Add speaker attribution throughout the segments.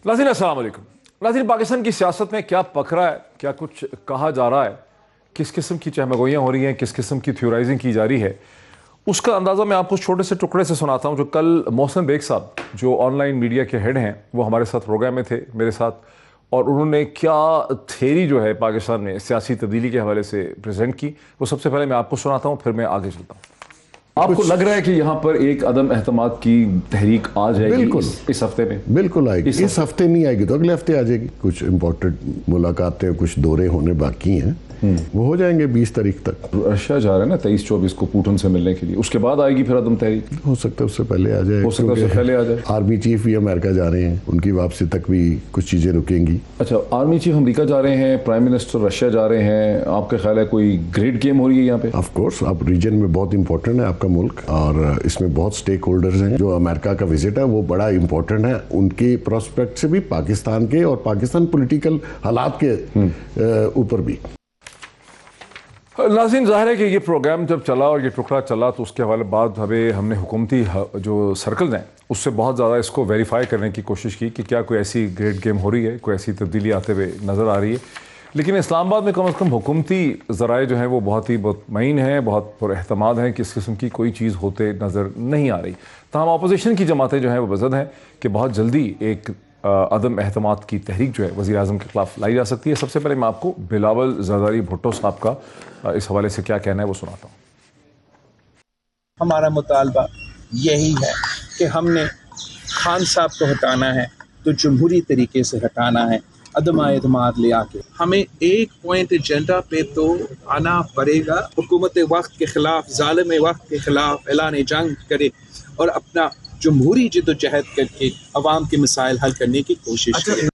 Speaker 1: नाज़रीन अस्सलाम वालेकुम। नाज़रीन, पाकिस्तान की सियासत में क्या पक रहा है, क्या कुछ कहा जा रहा है, किस किस्म की चहमगोइयाँ हो रही हैं, किस किस्म की थ्योराइजिंग की जा रही है, उसका अंदाज़ा मैं आपको छोटे से टुकड़े से सुनाता हूँ। जो कल मोहसिन बेग साहब, जो ऑनलाइन मीडिया के हेड हैं, वो हमारे साथ प्रोग्राम में थे मेरे साथ, और उन्होंने क्या थेरी जो है पाकिस्तान में सियासी तब्दीली के हवाले से प्रेजेंट की, वो सबसे पहले मैं आपको सुनाता हूँ, फिर मैं आगे चलता हूँ। आपको लग रहा है कि यहाँ पर एक अदम एहतमाद की तहरीक आ जाएगी? बिल्कुल इस हफ्ते में
Speaker 2: बिल्कुल आएगी। इस हफ्ते नहीं आएगी तो अगले हफ्ते आ जाएगी। कुछ इंपॉर्टेंट मुलाकातें, कुछ दौरे होने बाकी हैं, वो हो जाएंगे 20 तारीख तक।
Speaker 1: रशिया जा रहे हैं ना 23-24 को पुतिन से मिलने के लिए, उसके बाद आएगी फिर अदम तहरीक?
Speaker 2: हो सकता है उससे पहले आ जाए।
Speaker 1: हो सकता है उससे पहले आ जाए।
Speaker 2: आर्मी चीफ भी अमेरिका जा रहे हैं, उनकी वापसी तक भी कुछ चीजें रुकेंगी।
Speaker 1: अच्छा, आर्मी चीफ अमेरिका जा रहे हैं, प्राइम मिनिस्टर रशिया जा रहे हैं, आपका ख्याल है कोई ग्रेट गेम हो रही है यहाँ पे?
Speaker 2: ऑफ कोर्स, अब रीजन में बहुत इंपॉर्टेंट है आपका मुल्क, और इसमें बहुत स्टेक होल्डर्स हैं। जो अमेरिका का विजिट है वो बड़ा इंपॉर्टेंट है उनके प्रोस्पेक्ट से भी, पाकिस्तान के और पाकिस्तान पॉलिटिकल हालात के ऊपर भी।
Speaker 1: नाज़रीन, ज़ाहिर है कि ये प्रोग्राम जब चला और ये टुकड़ा चला तो उसके हवाले बाद हमने हुकूमती जो सर्कल हैं उससे बहुत ज़्यादा इसको वेरीफाई करने की कोशिश की कि क्या कोई ऐसी ग्रेट गेम हो रही है, कोई ऐसी तब्दीली आते हुए नज़र आ रही है। लेकिन इस्लामाबाद में कम से कम हुकूमती ज़राए जो हैं वो बहुत ही मुतमईन हैं, बहुत पुरएहतमाद हैं कि इस किस्म की कोई चीज़ होते नज़र नहीं आ रही। तमाम अपोजिशन की जमातें जो हैं वो बज़द हैं कि बहुत जल्दी एक अदम एहतमाद की तहरीक जो है वज़ीर आज़म के खिलाफ लाई जा सकती है। सबसे पहले मैं आपको बिलावल ज़रदारी भुट्टो साहब का इस हवाले से क्या कहना है वो सुनाता हूँ।
Speaker 3: हमारा मुतालबा यही है कि हमने खान साहब को हटाना है तो जमहूरी तरीके से हटाना है, अदम एतमाद ले आके। हमें एक पॉइंट एजेंडा पे तो आना पड़ेगा। हुकूमत वक्त के खिलाफ, जालिम वक्त के खिलाफ ऐलान जंग करे और अपना जमहूरी जिद्दोजहद करके अवाम के मसाइल हल करने की कोशिश करे।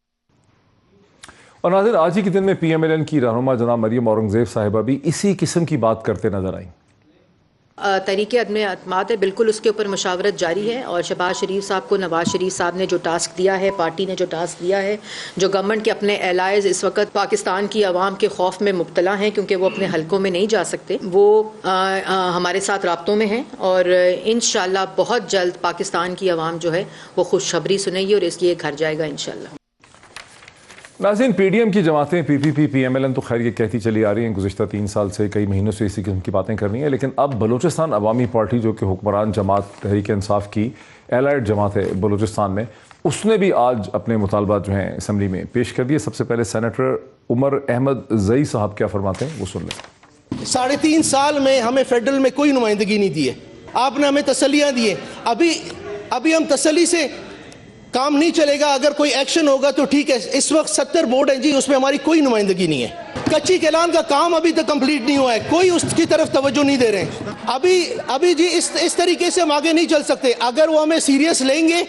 Speaker 1: और नाज़रीन, आज ही के दिन में PMLN की रहनुमा जनाब मरियम औरंगज़ेब साहिबा भी इसी किस्म की बात करते नजर आई।
Speaker 4: तरीके अदम एतमाद है, बिल्कुल उसके ऊपर मुशावरत जारी है। और शहबाज शरीफ साहब को नवाज शरीफ साहब ने जो टास्क दिया है, पार्टी ने जो टास्क दिया है, जो गवर्नमेंट के अपने एलाइज इस वक्त पाकिस्तान की आवाम के खौफ में मुब्तला हैं क्योंकि वो अपने हलकों में नहीं जा सकते, वो हमारे साथ राब्तों में हैं और इंशाल्लाह बहुत जल्द पाकिस्तान की आवाम जो है वो खुशखबरी सुनेगी और इसलिए घर जाएगा इंशाल्लाह।
Speaker 1: नाज़रीन, PDM की जमातें PPP PMLN तो खैर ये कहती चली आ रही हैं गुज़िश्ता 3 साल से, कई महीनों से इसी किस्म की बातें कर रही हैं। लेकिन अब बलूचिस्तान अवामी पार्टी जो कि हुक्मरान जमात तहरीक इंसाफ की एलाइड जमात है बलूचिस्तान में, उसने भी आज अपने मुतालबात जो हैं असम्बली में पेश कर दिए। सबसे पहले सेनेटर उमर अहमद ज़ई साहब क्या फरमाते हैं वो सुन लें।
Speaker 5: 3.5 साल में हमें फेडरल में कोई नुमाइंदगी नहीं दी है, आपने हमें तसल्लियाँ दी है। अभी हम तसल्ली से काम नहीं चलेगा, अगर कोई एक्शन होगा तो ठीक है। इस वक्त 70 बोर्ड हैं जी, उसमें हमारी कोई नुमाइंदगी नहीं है। कच्ची कैलान का काम अभी तक कंप्लीट नहीं हुआ है, कोई उसकी तरफ तवज्जो नहीं दे रहे हैं। अभी जी इस तरीके से हम आगे नहीं चल सकते। अगर वो हमें सीरियस लेंगे,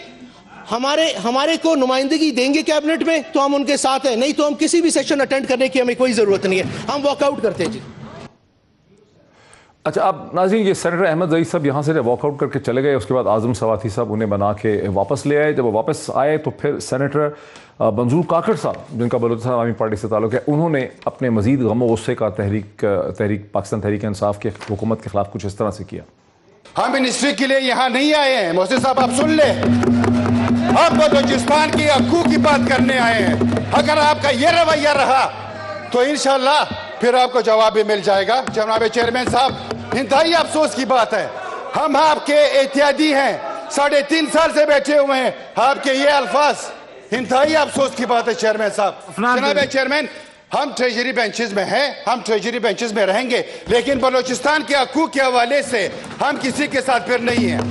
Speaker 5: हमारे को नुमाइंदगी देंगे कैबिनेट में तो हम उनके साथ हैं, नहीं तो हम किसी भी सेशन अटेंड करने की हमें कोई जरूरत नहीं है, हम वॉकआउट करते हैं जी।
Speaker 1: अच्छा, अब नाज़रीन, ये सेनेटर अहमद ज़ई साहब यहाँ से जब वॉकआउट करके चले गए, उसके बाद आज़म सवाती साहब उन्हें बना के वापस ले आए। जब वो वापस आए तो फिर सेनेटर मंजूर काकड़ साहब, जिनका बलूचिस्तान अवामी पार्टी से ताल्लुक़ है, उन्होंने अपने मज़ीद गम व गुस्से का तहरीक पाकिस्तान तहरीक इंसाफ की हुकूमत के खिलाफ कुछ इस तरह से किया।
Speaker 6: हम मिनिस्ट्री के लिए यहाँ नहीं आए हैं मोहसिन साहब, आप सुन ले, हम बलूचिस्तान की हकूक़ की बात करने आए हैं। अगर आपका ये रवैया रहा तो इंशाल्लाह फिर आपको जवाब भी मिल जाएगा। जनाब चेयरमैन साहब, इंतहाई अफसोस की बात है, हम आपके एहतियाती हैं, 3.5 साल से बैठे हुए हैं, आपके ये अल्फाज इंतहाई अफसोस की बात है। चेयरमैन साहब, जनाब चेयरमैन, हम ट्रेजरी बेंचेस में हैं, हम ट्रेजरी बेंचेस में रहेंगे, लेकिन बलूचिस्तान के हकूक़ के हवाले से हम किसी के साथ फिर नहीं हैं।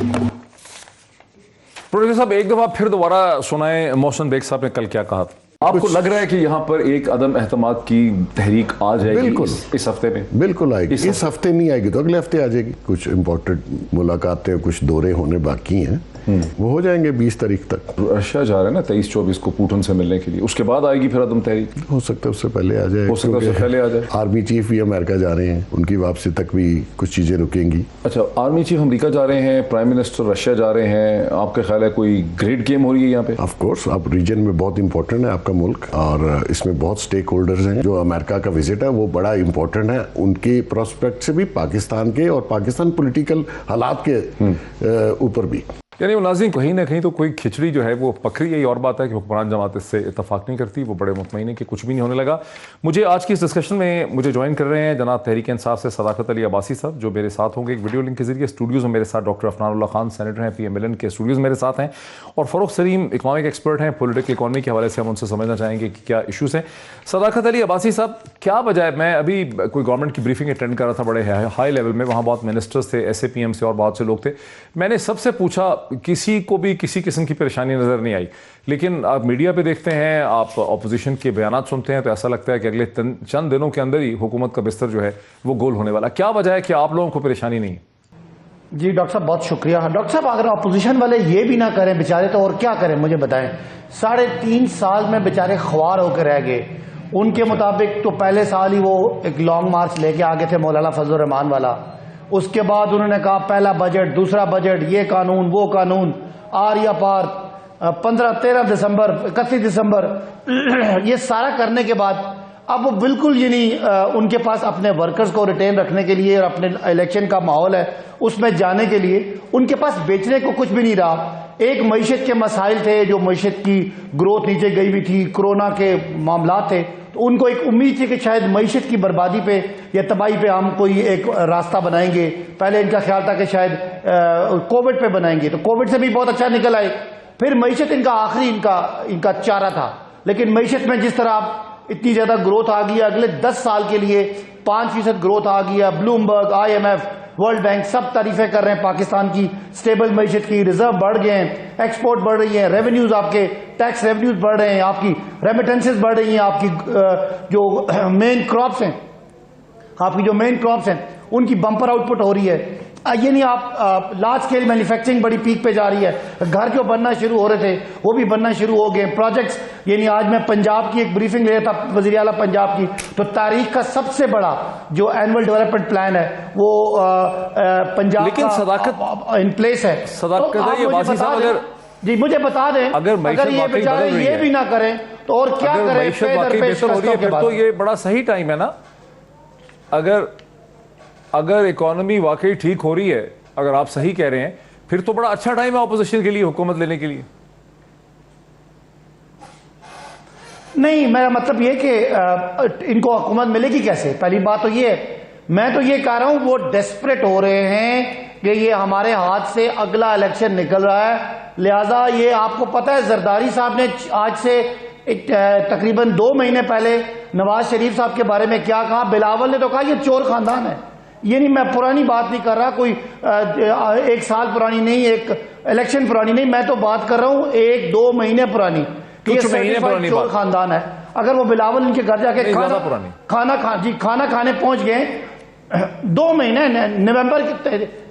Speaker 1: प्रोफेसर साहब, एक दफ़ा फिर दोबारा सुनाएं मोहसिन बेग साहब ने कल क्या कहा था। आपको लग रहा है कि यहाँ पर एक अदम एहतमाद की तहरीक आ जाएगी?
Speaker 2: बिल्कुल
Speaker 1: इस हफ्ते में
Speaker 2: बिल्कुल आएगी। इस हफ्ते नहीं आएगी तो अगले हफ्ते आ जाएगी। कुछ इंपॉर्टेंट मुलाकातें, कुछ दौरे होने बाकी हैं, वो हो जाएंगे 20 तारीख तक।
Speaker 1: रशिया जा रहे हैं ना 23-24 को पुतिन से मिलने के लिए, उसके बाद आएगी फिर अदम तहरीक?
Speaker 2: हो सकता है उससे पहले आ जाए।
Speaker 1: हो सकता है उससे पहले आ जाए।
Speaker 2: आर्मी चीफ भी अमेरिका जा रहे हैं, उनकी वापसी तक भी कुछ चीजें रुकेंगी।
Speaker 1: अच्छा, आर्मी चीफ अमेरिका जा रहे हैं, प्राइम मिनिस्टर रशिया जा रहे हैं, आपका ख्याल है कोई ग्रेट गेम हो रही है यहाँ पे?
Speaker 2: ऑफ कोर्स, अब रीजन में बहुत इंपॉर्टेंट है आपका मुल्क, और इसमें बहुत स्टेक होल्डर्स हैं। जो अमेरिका का विजिट है वो बड़ा इंपॉर्टेंट है उनके प्रोस्पेक्ट से भी, पाकिस्तान के और पाकिस्तान पॉलिटिकल हालात के ऊपर भी।
Speaker 1: यानी वो नाज़रीन कहीं ना कहीं तो कोई खिचड़ी जो है वो पक रही है। और बात है कि हुक्मरान जमात इससे इतफाक़ नहीं करती, वो बड़े मुतमईन है कि कुछ भी नहीं होने लगा। मुझे आज की इस डिस्कशन में मुझे ज्वाइन कर रहे हैं जनाब तहरीक इंसाफ से सदाकत अली अब्बासी साहब, जो मेरे साथ होंगे एक वीडियो लिंक के जरिए। स्टूडियोज़ में मेरे साथ डॉक्टर अफनानुल्लाह खान सेनेटर हैं, PMLN के स्टूडियोज़ मेरे साथ हैं, और फ़रूख सलीम इकनॉमिक एक्सपर्ट हैं। पॉलिटिकल इकॉनमी के हवाले से हम उनसे समझना चाहेंगे कि क्या इशूज़ हैं। सदाकत अली अब्बासी साहब, क्या वजह है? मैं अभी कोई गवर्नमेंट की ब्रीफिंग अटेंड कर रहा था बड़े हाई लेवल में, वहाँ बहुत मिनिस्टर्स थे, SAPM से और बहुत से लोग थे। मैंने सबसे पूछा, किसी को भी किसी किस्म की परेशानी नज़र नहीं आई। लेकिन आप मीडिया पे देखते हैं, आप अपोजिशन के बयान सुनते हैं, तो ऐसा लगता है कि अगले चंद दिनों के अंदर ही हुकूमत का बिस्तर जो है वो गोल होने वाला। क्या वजह है कि आप लोगों को परेशानी नहीं?
Speaker 7: जी डॉक्टर साहब बहुत शुक्रिया। डॉक्टर साहब अगर अपोजिशन वाले ये भी ना करें बेचारे तो और क्या करें मुझे बताएं। 3.5 साल में बेचारे ख्वार होकर रह गए। उनके मुताबिक तो पहले साल ही वो एक लॉन्ग मार्च लेके आ गए थे मौलाना फजल रहमान वाला। उसके बाद उन्होंने कहा पहला बजट, दूसरा बजट, ये कानून, वो कानून, आर या पार, 13 दिसंबर, 31 दिसंबर, ये सारा करने के बाद अब वो बिल्कुल ये नहीं, उनके पास अपने वर्कर्स को रिटेन रखने के लिए और अपने इलेक्शन का माहौल है उसमें जाने के लिए उनके पास बेचने को कुछ भी नहीं रहा। एक मईशत के मसाइल थे, जो मईशत की ग्रोथ नीचे गई हुई थी, कोरोना के मामला थे, तो उनको एक उम्मीद थी कि शायद मईशत की बर्बादी पे या तबाही पे हम कोई एक रास्ता बनाएंगे। पहले इनका ख्याल था कि शायद कोविड पे बनाएंगे, तो कोविड से भी बहुत अच्छा निकल आए। फिर मईशत इनका आखिरी इनका चारा था। लेकिन मईशत में जिस तरह आप इतनी ज्यादा ग्रोथ आ गई, अगले 10 साल के लिए 5% ग्रोथ आ गई। ब्लूमबर्ग, IMF, वर्ल्ड बैंक सब तारीफें कर रहे हैं पाकिस्तान की स्टेबल मईशत की। रिजर्व बढ़ गए हैं, एक्सपोर्ट बढ़ रही है, रेवेन्यूज आपके टैक्स रेवेन्यूज बढ़ रहे हैं, आपकी रेमिटेंसेस बढ़ रही हैं, आपकी जो मेन क्रॉप्स हैं, आपकी जो मेन क्रॉप्स हैं उनकी बम्पर आउटपुट हो रही है। ये नहीं आप लार्ज स्केल मैन्युफैक्चरिंग बड़ी पीक पे जा रही है। घर जो बनना शुरू हो रहे थे वो भी बनना शुरू हो गए। प्रोजेक्ट्स, यानी आज मैं पंजाब की एक ब्रीफिंग ले रहा था, वज़ीर आला पंजाब की, तो तारीख का सबसे बड़ा जो एनुअल डेवलपमेंट प्लान है वो पंजाब, लेकिन सदाकत इन प्लेस है। जी मुझे बता दें, अगर ये बेचारे ये भी ना करें तो और क्या करें?
Speaker 1: फिर तो ये बड़ा सही टाइम है ना। अगर इकोनॉमी वाकई ठीक हो रही है, अगर आप सही कह रहे हैं, फिर तो बड़ा अच्छा टाइम है ऑपोजिशन के लिए हुकूमत लेने के लिए।
Speaker 7: नहीं, मेरा मतलब ये कि इनको हुकूमत मिलेगी कैसे? पहली बात तो ये है, मैं तो ये कह रहा हूं वो डेस्परेट हो रहे हैं कि ये हमारे हाथ से अगला इलेक्शन निकल रहा है, लिहाजा ये आपको पता है जरदारी साहब ने आज से तकरीबन 2 महीने पहले नवाज शरीफ साहब के बारे में क्या कहा? बिलावल ने तो कहा ये चोर खानदान है। ये नहीं, मैं पुरानी बात नहीं कर रहा, कोई 1 साल पुरानी नहीं, एक इलेक्शन पुरानी नहीं, मैं तो बात कर रहा हूं 1-2 महीने पुरानी। चोर खानदान है। अगर वो बिलावल इनके घर जाके खाना खाने पहुंच गए 2 महीने, नवंबर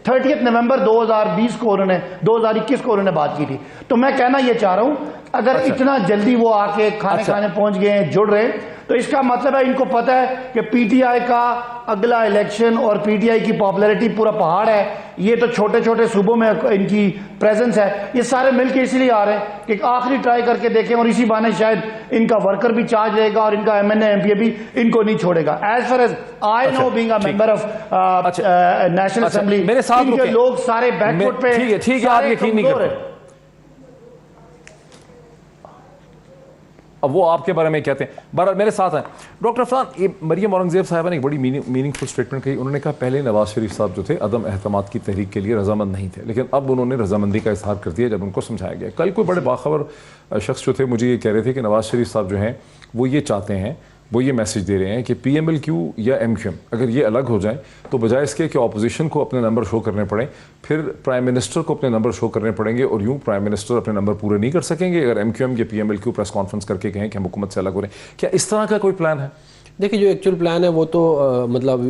Speaker 7: 30 नवंबर 2020 को उन्होंने 2021 को उन्होंने बात की थी। तो मैं कहना ये चाह रहा हूं, अगर इतना जल्दी वो आके खाने पहुंच गए हैं, जुड़ रहे हैं, तो इसका मतलब है इनको पता है कि PTI का अगला इलेक्शन और PTI की पॉपुलैरिटी पूरा पहाड़ है। ये तो छोटे छोटे सूबों में इनकी प्रेजेंस है। ये सारे मिलकर इसलिए आ रहे हैं कि आखिरी ट्राई करके देखें, और इसी बहाने शायद इनका वर्कर भी चार्ज रहेगा और इनका MNA MPA भी इनको नहीं छोड़ेगा। As far as I know, being a member of national assembly,
Speaker 1: मेरे साथ
Speaker 7: इनके लोग सारे बैकफुट पे,
Speaker 1: ठीक है, आप यकीन नहीं करते। अब वो आपके बारे में कहते हैं, बहरहाल मेरे साथ हैं डॉक्टर अफरान। ये मरियम औरंगजेब साहिबा ने एक बड़ी मीनिंगफुल स्टेटमेंट कही। उन्होंने कहा पहले नवाज शरीफ साहब जो थे अदम एहतमाद की तहरीक के लिए रजामंद नहीं थे, लेकिन अब उन्होंने रजामंदी का इजहार कर दिया जब उनको समझाया गया। कल कोई बड़े बाखबर शख्स जो थे मुझे ये कह रहे थे कि नवाज शरीफ साहब जो हैं वो ये चाहते हैं, वो ये मैसेज दे रहे हैं कि PMLQ या MQM अगर ये अलग हो जाए तो बजाय इसके कि अपोजिशन को अपने नंबर शो करने पड़े, फिर प्राइम मिनिस्टर को अपने नंबर शो करने पड़ेंगे, और यूं प्राइम मिनिस्टर अपने नंबर पूरे नहीं कर सकेंगे अगर MQM या PMLQ प्रेस कॉन्फ्रेंस करके कहें कि हम हुकूमत से अलग हो रहे हैं। क्या इस तरह का कोई प्लान है?
Speaker 8: देखिए, जो एक्चुअल प्लान है वो तो मतलब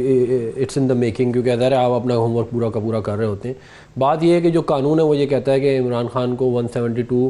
Speaker 8: इट्स इन द मेकिंग, क्योंकि अगर आप अपना होमवर्क पूरा का पूरा कर रहे होते हैं। बात यह है कि जो कानून है वो ये कहता है कि इमरान खान को 172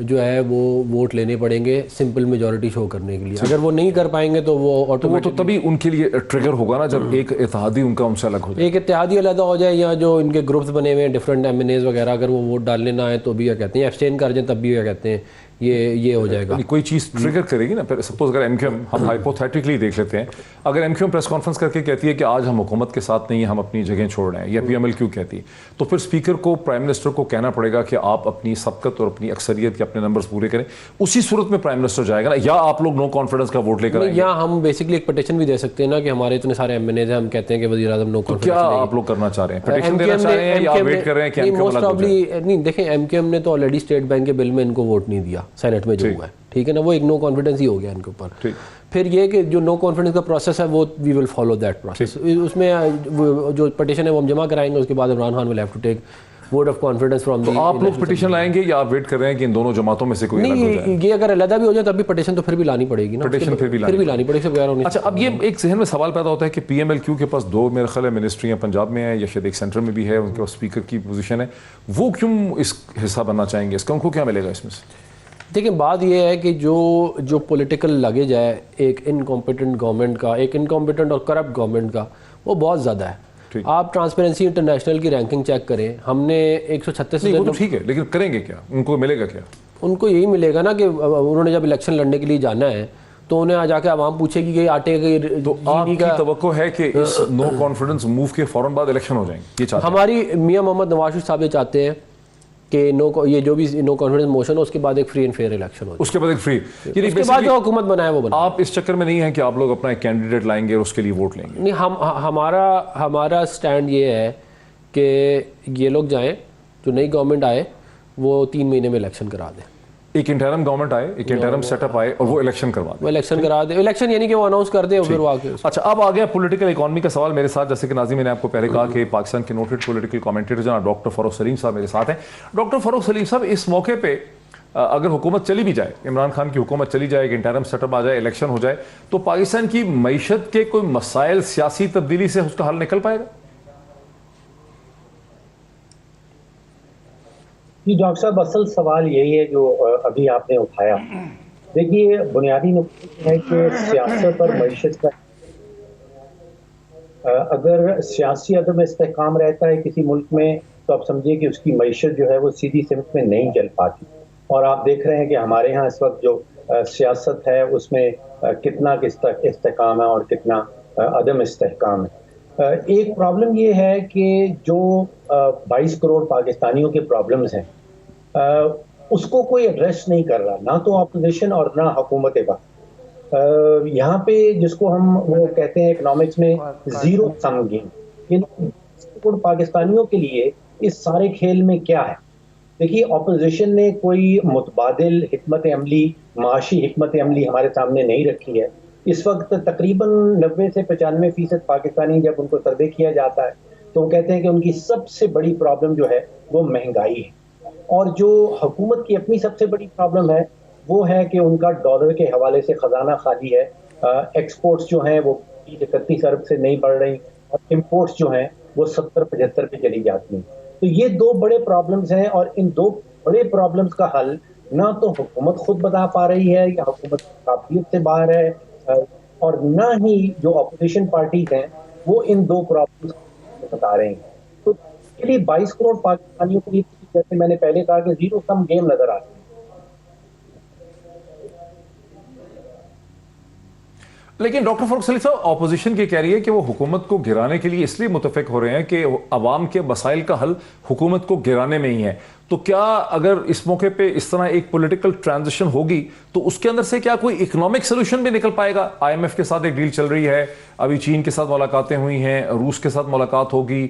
Speaker 8: जो है वो वोट लेने पड़ेंगे सिंपल मेजॉरिटी शो करने के लिए। अगर वो नहीं कर पाएंगे तो वो ऑटोमेटिक,
Speaker 1: तो तभी उनके लिए ट्रिगर होगा ना जब एक इत्तेहादी उनका उनसे अलग हो जाए,
Speaker 8: एक इत्तेहादी अलग हो जाए, या जो इनके ग्रुप्स बने हुए हैं डिफरेंट MNAs वगैरह, अगर वो वोट डालने ना आए तो भी क्या कहते हैं, एब्सटेन कर जाए तब भी क्या कहते हैं ये हो जाएगा।
Speaker 1: कोई चीज़ ट्रिगर करेगी ना, फिर सपोज अगर एमक्यूएम, हम हाइपोथेटिकली देख लेते हैं, अगर एमक्यूएम प्रेस कॉन्फ्रेंस करके कहती है कि आज हम हुकूमत के साथ नहीं, हम अपनी जगह छोड़ रहे हैं, या पीएमएलक्यू कहती है, तो फिर स्पीकर को, प्राइम मिनिस्टर को कहना पड़ेगा कि आप अपनी सबकत और अपनी अक्सरियत के अपने नंबर्स पूरे करें। उसी सूरत में प्राइम मिनिस्टर जाएगा ना, या आप लोग नो कॉन्फिडेंस का वोट लेकर आएंगे?
Speaker 8: या हम बेसिकली एक पिटीशन भी दे सकते हैं ना कि हमारे इतने सारे एमएनएज हैं, हम कहते हैं कि वज़ीर आज़म नो कॉन्फिडेंस।
Speaker 1: क्या आप लोग करना चाह रहे हैं? पिटीशन देना चाह रहे हैं या वेट कर रहे हैं कि एमक्यूएम अलग हो जाए?
Speaker 8: नहीं, देखें, एमक्यूएम ने तो ऑलरेडी स्टेट बैंक के बिल में इनको वोट नहीं दिया, सेनेट में जो हुआ है, ठीक है ना, वो एक नो कॉन्फिडेंस ही हो गया इनके ऊपर। फिर ये कि जो नो कॉन्फिडेंस का प्रोसेस है वो we will follow that process. उसमें जो पिटीशन है वो हम जमा कराएंगे, उसके बाद Imran Khan will have to take vote of confidence from the.
Speaker 1: आप लोग पिटीशन लाएंगे या आप वेट कर रहे हैं कि इन दोनों जमातों में से कोई अलग हो जाए?
Speaker 8: ये अगर अलग भी हो जाए तब भी पिटीशन तो फिर भी लानी पड़ेगी ना,
Speaker 1: पिटीशन फिर भी लानी पड़ेगी, सब यार। अच्छा, अब ये एक जहन में सवाल पैदा होता है कि पीएमएलक्यू के पास 2 मेरे ख्याल है मिनिस्ट्रियाँ पंजाब में है या शायद एक सेंटर में भी है, उनके पास स्पीकर की पोजीशन है, वो क्यों इस हिस्सा बनना चाहेंगे? इसका उनको क्या मिलेगा इसमें से?
Speaker 8: देखिए, बात यह है कि जो पॉलिटिकल लगेज है एक इनकॉम्पिटेंट गवर्नमेंट का, एक इनकॉम्पिटेंट और करप्ट गवर्नमेंट का, वो बहुत ज़्यादा है। आप ट्रांसपेरेंसी इंटरनेशनल की रैंकिंग चेक करें, हमने 136
Speaker 1: वो तो ठीक है, लेकिन करेंगे क्या? उनको मिलेगा क्या?
Speaker 8: उनको यही मिलेगा ना कि उन्होंने जब इलेक्शन लड़ने के लिए जाना है तो उन्हें आ जाके आवाम पूछेगी कि आटे के
Speaker 1: तो आपकी तवक्को है कि इस नो कॉन्फिडेंस मूव के फौरन बाद इलेक्शन हो जाएंगे? ये
Speaker 8: हमारी मियां मोहम्मद नवाज शरीफ साहब ये चाहते हैं कि ये जो भी नो कॉन्फिडेंस मोशन है उसके बाद एक फ्री एंड फेयर इलेक्शन हो,
Speaker 1: उसके बाद एक फ्री,
Speaker 8: उसके बाद जो हुकूमत बनाए वो बनाए।
Speaker 1: आप इस चक्कर में नहीं है कि आप लोग अपना एक कैंडिडेट लाएंगे और उसके लिए वोट लेंगे?
Speaker 8: नहीं, हमारा स्टैंड ये है कि ये लोग जाएं, जो नई गवर्नमेंट आए वो 3 महीने में इलेक्शन करा दें,
Speaker 1: एक इंटरम गवर्नमेंट आए, एक इंटरम सेटअप आए और वो इलेक्शन करवा दे,
Speaker 8: इलेक्शन करा दे। इलेक्शन यानी कि वो अनाउंस कर दे और फिर वो आके।
Speaker 1: अच्छा, अब आ गया पॉलिटिकल इकोनॉमी का सवाल मेरे साथ। जैसे कि नाज़िम, मैंने आपको पहले कहा कि पाकिस्तान के नोटेड पॉलिटिकल कमेंटेटर जनाब डॉक्टर फ़ारूक सलीम साहब मेरे साथ हैं। डॉक्टर फ़ारूक सलीम साहब, इस मौके पे अगर हुकूमत चली भी जाए, इमरान खान की हुकूमत चली जाए, एक इंटरम सेटअप आ जाए, इलेक्शन हो जाए, तो पाकिस्तान की मईशत के कोई मसाइल सियासी तब्दीली से उसका हल निकल पाएगा?
Speaker 9: जी डॉक्टर साहब, असल सवाल यही है जो अभी आपने उठाया। देखिए, बुनियादी नुकता है कि सियासत और मईशत का अगर सियासी अदम इस्तेहकाम रहता है किसी मुल्क में, तो आप समझिए कि उसकी मईशत जो है वो सीधी सिमत में नहीं चल पाती। और आप देख रहे हैं कि हमारे यहाँ इस वक्त जो सियासत है उसमें कितना इस्तेहकाम है और कितना अदम इस्तेहकाम है। एक प्रॉब्लम ये है कि जो 22 करोड़ पाकिस्तानियों के प्रॉब्लम्स हैं उसको कोई एड्रेस नहीं कर रहा, ना तो अपोजिशन और ना हुकूमत वक्त। यहाँ पे जिसको हम वो कहते हैं इकोनॉमिक्स में जीरो सम गेम, इन पाकिस्तानियों के लिए इस सारे खेल में क्या है? देखिए, अपोजिशन ने कोई मुतबादिल हिकमत अमली, माशी हिकमत अमली हमारे सामने नहीं रखी है। इस वक्त तकरीबन 90 से 95% पाकिस्तानी जब उनको सर्वे किया जाता है तो वो कहते हैं कि उनकी सबसे बड़ी प्रॉब्लम जो है वो महंगाई है, और जो हुकूमत की अपनी सबसे बड़ी प्रॉब्लम है वो है कि उनका डॉलर के हवाले से ख़जाना खाली है। एक्सपोर्ट्स जो हैं वो 31 अरब से नहीं बढ़ रही और इम्पोर्ट्स जो हैं वो 70-75 पे चली जाती हैं। तो ये 2 बड़े प्रॉब्लम्स हैं, और इन 2 बड़े प्रॉब्लम्स का हल ना तो हुकूमत खुद बता पा रही है या हुकूमत काबिलियत से बाहर है, और ना ही जो अपोजिशन पार्टीज हैं वो इन 2 प्रॉब्लम्स बता रहे हैं। तो इसके लिए 22 करोड़ पाकिस्तानियों के लिए, जैसे मैंने पहले कहा, कि जीरो सम गेम नजर आता है।
Speaker 1: लेकिन डॉक्टर फ़ारूक सलीम साहब, ऑपोजिशन की कह रही है कि वो हुकूमत को गिराने के लिए इसलिए मुतफिक हो रहे हैं कि अवाम के मसाइल का हल हुकूमत को गिराने में ही है। तो क्या अगर इस मौके पे इस तरह एक पॉलिटिकल ट्रांजिशन होगी तो उसके अंदर से क्या कोई इकोनॉमिक सोल्यूशन भी निकल पाएगा? IMF के साथ एक डील चल रही है, अभी चीन के साथ मुलाकातें हुई हैं, रूस के साथ मुलाकात होगी,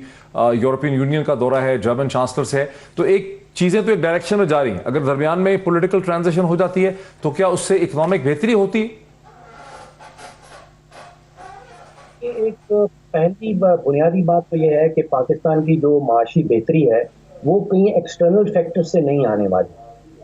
Speaker 1: यूरोपियन यूनियन का दौरा है, जर्मन चांसलर से है, तो एक चीज़ें तो एक डायरेक्शन में जा रही हैं। अगर दरमियान में पॉलिटिकल ट्रांजिशन हो जाती है तो क्या उससे इकोनॉमिक बेहतरी होती है?
Speaker 9: एक पहली बुनियादी बात तो यह है कि पाकिस्तान की जो माशी बेहतरी है वो कहीं एक्सटर्नल फैक्टर से नहीं आने वाली।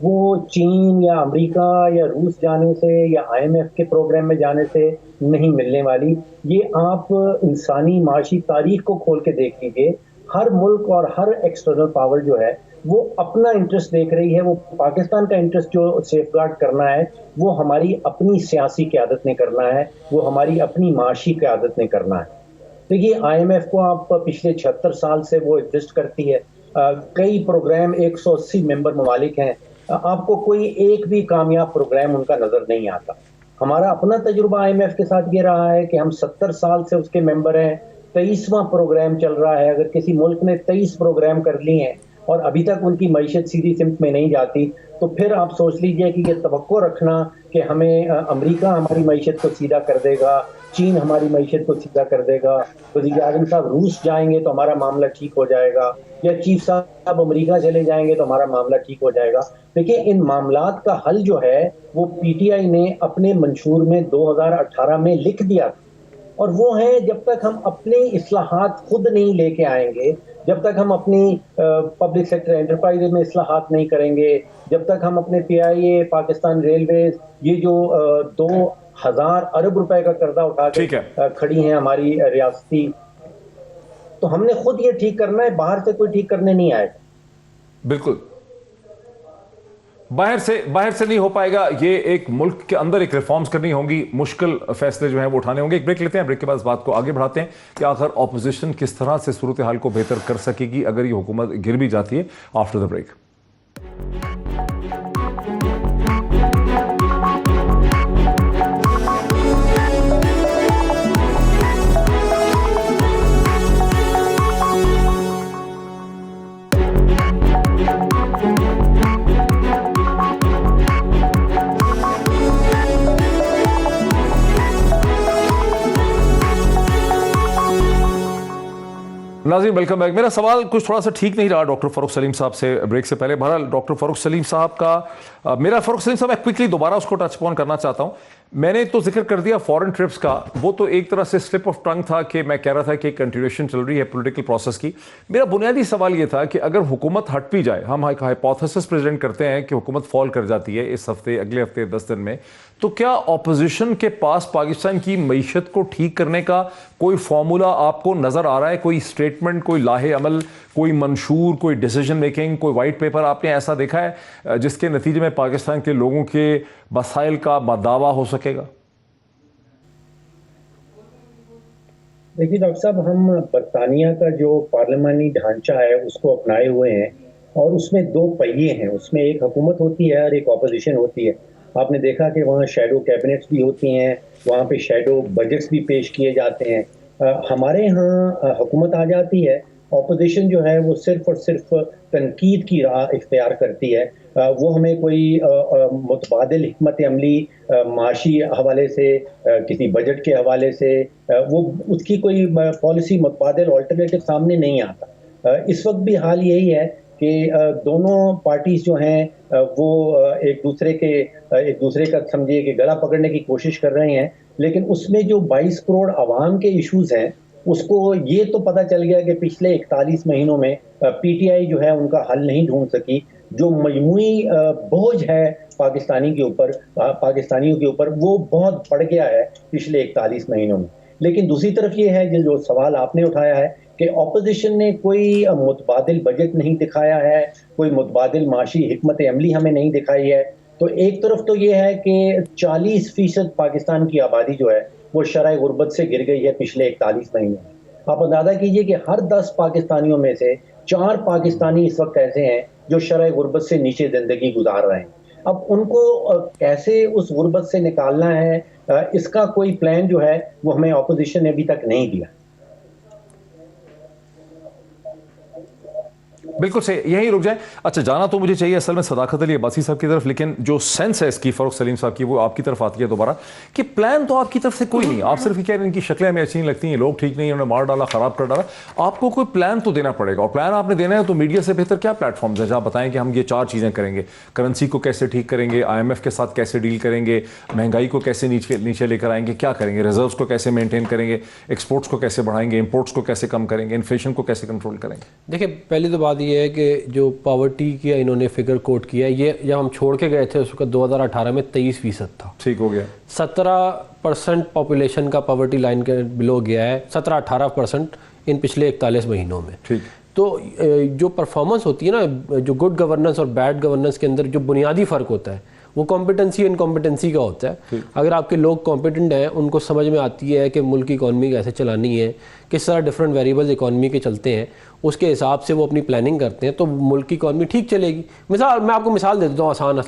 Speaker 9: वो चीन या अमेरिका या रूस जाने से या IMF के प्रोग्राम में जाने से नहीं मिलने वाली। ये आप इंसानी माशी तारीख को खोल के देख लीजिए, हर मुल्क और हर एक्सटर्नल पावर जो है वो अपना इंटरेस्ट देख रही है। वो पाकिस्तान का इंटरेस्ट जो सेफगार्ड करना है वो हमारी अपनी सियासी क़यादत ने करना है, वो हमारी अपनी माशी क़यादत ने करना है। देखिए, IMF को आप पिछले 76 साल से वो एग्जिस्ट करती है। कई प्रोग्राम, 180 मेंबर ममालिक हैं, आपको कोई एक भी कामयाब प्रोग्राम उनका नजर नहीं आता। हमारा अपना तजुर्बा IMF के साथ ये रहा है कि हम 70 साल से उसके मेंबर हैं, 23वां प्रोग्राम चल रहा है। अगर किसी मुल्क ने 23 प्रोग्राम कर लिए हैं और अभी तक उनकी मईशत सीधी सिमत में नहीं जाती, तो फिर आप सोच लीजिए कि ये तवक्को रखना कि हमें अमेरिका हमारी मईशत को सीधा कर देगा, चीन हमारी मईशत को सीधा कर देगा, वज़ीर आज़म साहब रूस जाएंगे तो हमारा मामला ठीक हो जाएगा, या चीफ साहब अमेरिका चले जाएंगे तो हमारा मामला ठीक हो जाएगा। देखिए, इन मामलात का हल जो है वो PTI ने अपने मंशूर में 2018 में लिख दिया था, और वो है जब तक हम अपने इस्लाहात खुद नहीं लेके आएंगे, जब तक हम अपनी पब्लिक सेक्टर एंटरप्राइज में इस्लाहात नहीं करेंगे, जब तक हम अपने PIA, पाकिस्तान रेलवेज, ये जो 2000 अरब रुपए का कर्जा उठा के खड़ी हैं हमारी रियासती, तो हमने खुद ये ठीक करना है, बाहर से कोई ठीक करने नहीं आएगा।
Speaker 1: बिल्कुल, बाहर से नहीं हो पाएगा। ये एक मुल्क के अंदर एक रिफॉर्म्स करनी होंगी, मुश्किल फैसले जो हैं वो उठाने होंगे। एक ब्रेक लेते हैं, ब्रेक के बाद इस बात को आगे बढ़ाते हैं कि आखिर ऑपोजिशन किस तरह से सूरत हाल को बेहतर कर सकेगी अगर ये हुकूमत गिर भी जाती है। After the break. नाज़रीन, वेलकम बैक। मेरा सवाल कुछ थोड़ा सा ठीक नहीं रहा डॉक्टर फ़ारूक सलीम साहब से ब्रेक से पहले। बहरहाल डॉक्टर फ़ारूक सलीम साहब का फ़ारूक सलीम साहब, मैं क्विकली दोबारा उसको टच अपॉन करना चाहता हूँ। मैंने तो जिक्र कर दिया फॉरेन ट्रिप्स का, वो तो एक तरह से स्लिप ऑफ टंग था कि मैं कह रहा था कि कंटिन्यूएशन चल रही है पॉलिटिकल प्रोसेस की। मेरा बुनियादी सवाल ये था कि अगर हुकूमत हट भी जाए, हम एक हाइपोथेसिस प्रेजेंट करते हैं कि हुकूमत फॉल कर जाती है इस हफ्ते, अगले हफ्ते, 10 दिन में, तो क्या ऑपोजिशन के पास पाकिस्तान की मईशत को ठीक करने का कोई फॉर्मूला आपको नजर आ रहा है? कोई स्टेटमेंट, कोई लाहे अमल, कोई मंशूर, कोई डिसीजन मेकिंग, कोई वाइट पेपर आपने ऐसा देखा है जिसके नतीजे में पाकिस्तान के लोगों के मसाइल का दावा हो सकेगा?
Speaker 9: देखिए डॉक्टर साहब, हम बरतानिया का जो पार्लिमानी ढांचा है उसको अपनाए हुए हैं, और उसमें दो पहिए हैं। उसमें एक हुकूमत होती है और एक ऑपोजिशन होती है। आपने देखा कि वहाँ शैडो कैबिनेट्स भी होती हैं, वहाँ पे शैडो बजट्स भी पेश किए जाते हैं। हमारे यहाँ हुकूमत आ जाती है, ऑपोजिशन जो है वो सिर्फ और सिर्फ तनकीद की राह इख्तियार करती है। वो हमें कोई मुतबादिल हिकमत अमली माशी हवाले से, किसी बजट के हवाले से, वो उसकी कोई पॉलिसी मुतबादिल ऑल्टरनेटिव सामने नहीं आता। इस वक्त भी हाल यही है कि दोनों पार्टीज जो हैं वो एक दूसरे का समझिए कि गला पकड़ने की कोशिश कर रहे हैं, लेकिन उसमें जो 22 करोड़ आवाम के इश्यूज हैं उसको ये तो पता चल गया कि पिछले 41 महीनों में PTI जो है उनका हल नहीं ढूंढ सकी। जो मजमूई बोझ है पाकिस्तानियों के ऊपर वो बहुत बढ़ गया है पिछले 41 महीनों में। लेकिन दूसरी तरफ ये है जो सवाल आपने उठाया है कि ऑपोजिशन ने कोई मुतबादिल बजट नहीं दिखाया है, कोई मुतबादिल माशी हिकमत अमली हमें नहीं दिखाई है। तो एक तरफ तो ये है कि 40% पाकिस्तान की आबादी जो है वो शरह गुर्बत से गिर गई है पिछले 41 महीनों में। आप अंदाजा कीजिए कि हर 10 पाकिस्तानियों में से 4 पाकिस्तानी इस वक्त ऐसे हैं जो शरह गुर्बत से नीचे ज़िंदगी गुजार रहे हैं। अब उनको कैसे उस गुर्बत से निकालना है, इसका कोई प्लान जो है वो हमें ऑपोजिशन ने अभी तक नहीं दिया।
Speaker 1: बिल्कुल सही, यहीं रुक जाए। अच्छा, जाना तो मुझे चाहिए असल में सदाकत अली अब्बासी साहब की तरफ, लेकिन जो सेंस है इसकी फ़ारूक सलीम साहब की वो आपकी तरफ आती है दोबारा कि प्लान तो आपकी तरफ से कोई नहीं। आप सिर्फ कह रहे हैं इनकी शक्लें हमें अच्छी नहीं लगती हैं, लोग ठीक नहीं, उन्होंने मार डाला, ख़राब कर डाला। आपको कोई प्लान तो देना पड़ेगा, और प्लान आपने देना है तो मीडिया से बेहतर क्या प्लेटफॉर्म्स है जहाँ बताएं कि हम ये 4 चीज़ें करेंगे। करेंसी को कैसे ठीक करेंगे, IMF के साथ कैसे डील करेंगे, महंगाई को कैसे नीचे लेकर आएंगे, क्या करेंगे, रिजर्व्स को कैसे मेंटेन करेंगे, एक्सपोर्ट्स को कैसे बढ़ाएंगे, इंपोर्ट्स को कैसे कम करेंगे, इन्फ्लेशन को कैसे कंट्रोल करेंगे।
Speaker 8: देखिए, पहली तो बात यह है कि जो पॉवर्टी की इन्होंने फिगर कोट किया, ये जब हम छोड़ के गए थे उस वक्त 2018 में 23% था, ठीक हो गया। 17% पॉपुलेशन का पॉवर्टी लाइन के बिलो गया है, 17-18% इन पिछले 41 महीनों में। ठीक, तो जो परफॉर्मेंस होती है ना, जो गुड गवर्नेंस और बैड गवर्नेंस के अंदर जो बुनियादी फ़र्क होता है वो कॉम्पिटेंसी इनकॉम्पिटेंसी का होता है। अगर आपके लोग कॉम्पिटेंट हैं, उनको समझ में आती है कि मुल्क की इकॉनमी कैसे चलानी है, किस तरह डिफरेंट वेरिएबल्स इकॉनमी के चलते हैं, उसके हिसाब से वो अपनी प्लानिंग करते हैं, तो मुल्क की इकॉनमी ठीक चलेगी। मिसाल मैं आपको मिसाल दे देता हूँ, आसान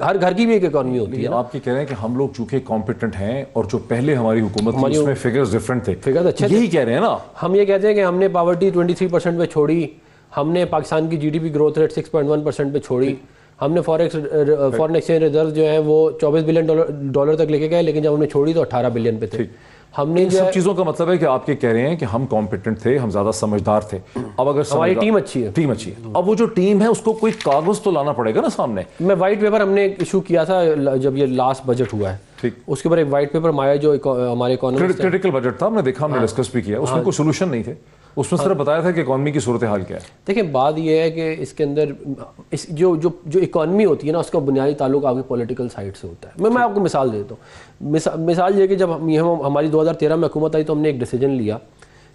Speaker 8: हर घर की भी एक इकॉनमी होती है।
Speaker 1: आप ये कह रहे हैं कि हम लोग चूंकि कॉम्पिटेंट हैं और जो पहले हमारी हुकूमत थी उसमें फिगर्स डिफरेंट थे,
Speaker 8: फिगर्स अच्छे
Speaker 1: यही कह रहे हैं ना।
Speaker 8: हम ये कहते हैं कि हमने पॉवर्टी 23% पे छोड़ी, हमने पाकिस्तान की GDP ग्रोथ रेट 6.1% पे छोड़ी, हमने फॉरेन एक्सचेंज रिजर्व जो है वो 24 बिलियन डॉलर तक लेके गए, लेकिन जब हमने छोड़ी तो 18 बिलियन पे थे। हमने
Speaker 1: इन सब चीजों का मतलब है कि आप ये कह रहे हैं कि हम कॉम्पिटेंट थे, हम ज्यादा समझदार थे। अब अगर
Speaker 8: हमारी टीम अच्छी है,
Speaker 1: अब वो जो टीम है उसको कोई कागज तो लाना पड़ेगा ना सामने।
Speaker 8: मैं वाइट पेपर हमने इशू किया था जब ये लास्ट बजट हुआ है,
Speaker 1: ठीक,
Speaker 8: उसके ऊपर एक वाइट पेपर आया जो हमारे इकोनॉमिस्ट
Speaker 1: क्रिटिकल बजट था, हमने देखा, हमने डिस्कस भी किया, उसमें कोई सोल्यूशन नहीं थे, उसमें सिर्फ बताया था कि इकॉनमी की सूरत हाल क्या है।
Speaker 8: देखिए बात यह है कि इसके अंदर इस जो इकॉनमी होती है ना, उसका बुनियादी ताल्लुक आपकी पॉलिटिकल साइड से होता है। मैं आपको मिसाल देता हूँ। मिसाल ये कि जब हमारी 2013 में हुकूमत आई तो हमने एक डिसीजन लिया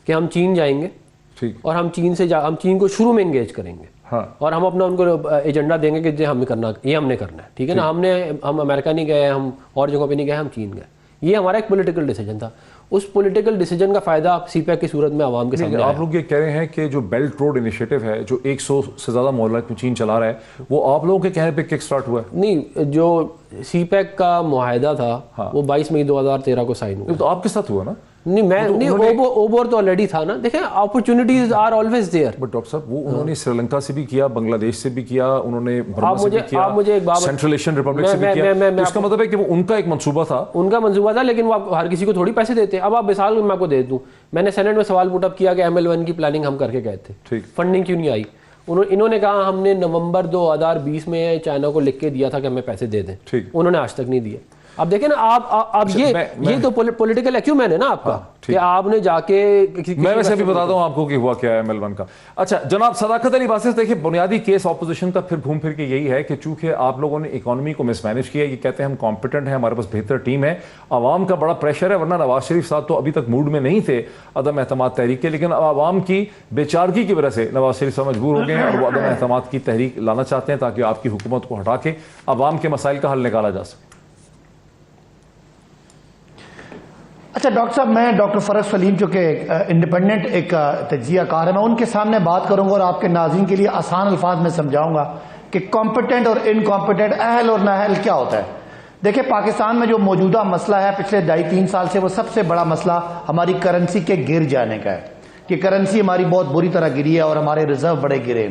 Speaker 8: कि हम चीन जाएंगे,
Speaker 1: ठीक,
Speaker 8: और हम चीन को शुरू में इंगेज करेंगे,
Speaker 1: हाँ,
Speaker 8: और हम अपना उनको एजेंडा देंगे कि हमने करना है, ठीक है ना। हम अमेरिका नहीं गए, हम और जगहों पे नहीं गए, हम चीन गए। ये हमारा एक पॉलिटिकल डिसीजन था। उस पॉलिटिकल डिसीजन का फायदा सीपैक की सूरत में आवाम के सामने
Speaker 1: आप लोग ये कह रहे हैं कि जो बेल्ट रोड इनिशिएटिव है, जो 100 से ज्यादा मोहल्ला में चीन चला रहा है, वो आप लोगों के कहने पे किक स्टार्ट हुआ है?
Speaker 8: नहीं, जो सीपैक का मुआहदा था, हाँ, वो 22 मई 2013 को साइन हुआ।
Speaker 1: तो आपके साथ हुआ ना?
Speaker 8: नहीं, मैं नहीं, ओबोर तो ऑलरेडी था ना। देखें, opportunities are always there.
Speaker 1: But doctor साहब, वो उन्होंने श्रीलंका से भी किया, बांग्लादेश से भी किया, उन्होंने बर्मा से भी किया,
Speaker 8: मुझे एक बात,
Speaker 1: सेंट्रल एशियन रिपब्लिक से भी किया। उसका मतलब है कि वो उनका एक मंसूबा था,
Speaker 8: लेकिन वो हर किसी को थोड़ी पैसे देते हैं। अब आप मिसाल मैं आपको दे दूं, मैंने सेनेट में सवाल पुटअप किया कि ML1 की प्लानिंग हम करके गए थे, ठीक, फंडिंग क्यों नहीं आई? इन्होंने कहा हमने नवंबर 2020 में चाइना को लिख के दिया था कि हमें पैसे दे दें, ठीक, उन्होंने आज तक नहीं दिए। अब देखें ना, आप ये तो पॉलिटिकल एक्यूमेन है ना आपका, कि आपने जाके
Speaker 1: मैं वैसे भी बताता हूं आपको कि हुआ क्या है ML1 का। अच्छा जनाब सदाकत अली बासित, देखिए बुनियादी केस ऑपोजिशन का फिर घूम फिर के यही है कि चूंकि आप लोगों ने इकोनॉमी को मिसमैनेज किया, ये कहते हैं हम कॉम्पिटेंट हैं, हमारे पास बेहतर टीम है, आवाम का बड़ा प्रेशर है, वरना नवाज शरीफ साहब तो अभी तक मूड में नहीं थे अदम एतमाद तहरीक के, लेकिन अब आवाम की बेचारगी की वजह से नवाज शरीफ साहब मजबूर हो गए हैं और वो अदम एतमाद की तहरीक लाना चाहते हैं ताकि आपकी हुकूमत को हटा के आवाम के मसाइल का हल निकाला जा सके।
Speaker 7: अच्छा डॉक्टर साहब, मैं डॉक्टर फरज सलीम जो कि इंडिपेंडेंट एक तजियाकार है, मैं उनके सामने बात करूंगा और आपके नाज़रीन के लिए आसान अल्फाज में समझाऊंगा कि कॉम्पिटेंट और इनकॉम्पिटेंट, अहल और नाअहल क्या होता है। देखिए पाकिस्तान में जो मौजूदा मसला है पिछले 2.5-3 साल से, वो सबसे बड़ा मसला हमारी करेंसी के गिर जाने का है कि करेंसी हमारी बहुत बुरी तरह गिरी है और हमारे रिजर्व बड़े गिरे।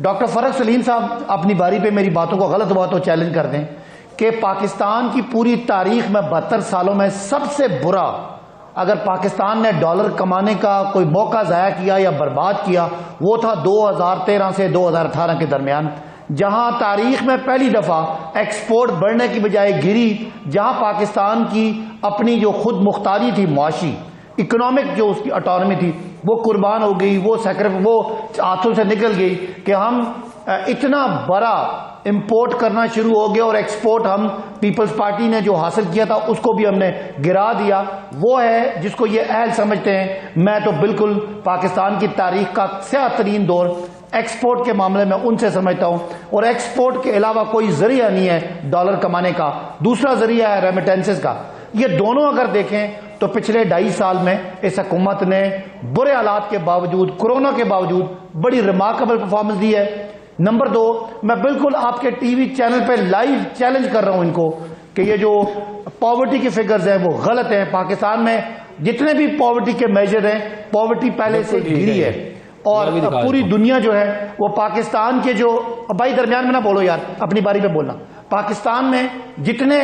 Speaker 7: डॉक्टर फरज सलीम साहब अपनी बारी पर मेरी बातों को गलत हुआ तो चैलेंज कर दें कि पाकिस्तान की पूरी तारीख में 72 सालों में सबसे बुरा, अगर पाकिस्तान ने डॉलर कमाने का कोई मौका ज़ाया किया या बर्बाद किया, वो था 2013 से 2018 के दरमियान, जहां तारीख में पहली दफा एक्सपोर्ट बढ़ने की बजाय गिरी, जहां पाकिस्तान की अपनी जो खुद मुख्तारी थी, मुआशी इकोनॉमिक जो उसकी ऑटोनॉमी थी, वो कुर्बान हो गई, वो हाथों से निकल गई कि हम इतना बड़ा इंपोर्ट करना शुरू हो गया और एक्सपोर्ट हम पीपल्स पार्टी ने जो हासिल किया था उसको भी हमने गिरा दिया। वो है जिसको ये अहल समझते हैं। मैं तो बिल्कुल पाकिस्तान की तारीख का स्याह तरीन दौर एक्सपोर्ट के मामले में उनसे समझता हूं, और एक्सपोर्ट के अलावा कोई जरिया नहीं है डॉलर कमाने का। दूसरा जरिया है रेमिटेंसेस का। ये दोनों अगर देखें तो पिछले 2.5 साल में इस हुकूमत ने बुरे हालात के बावजूद, कोरोना के बावजूद बड़ी रिमार्केबल परफॉर्मेंस दी है। नंबर 2, मैं बिल्कुल आपके टीवी चैनल पे लाइव चैलेंज कर रहा हूं इनको कि ये जो पॉवर्टी की फिगर्स हैं वो गलत हैं। पाकिस्तान में जितने भी पॉवर्टी के मेजर हैं, पॉवर्टी पहले से गिरी है और पूरी दुनिया जो है वो पाकिस्तान के जो, भाई दरमियान में ना बोलो यार, अपनी बारी पे बोलना, पाकिस्तान में जितने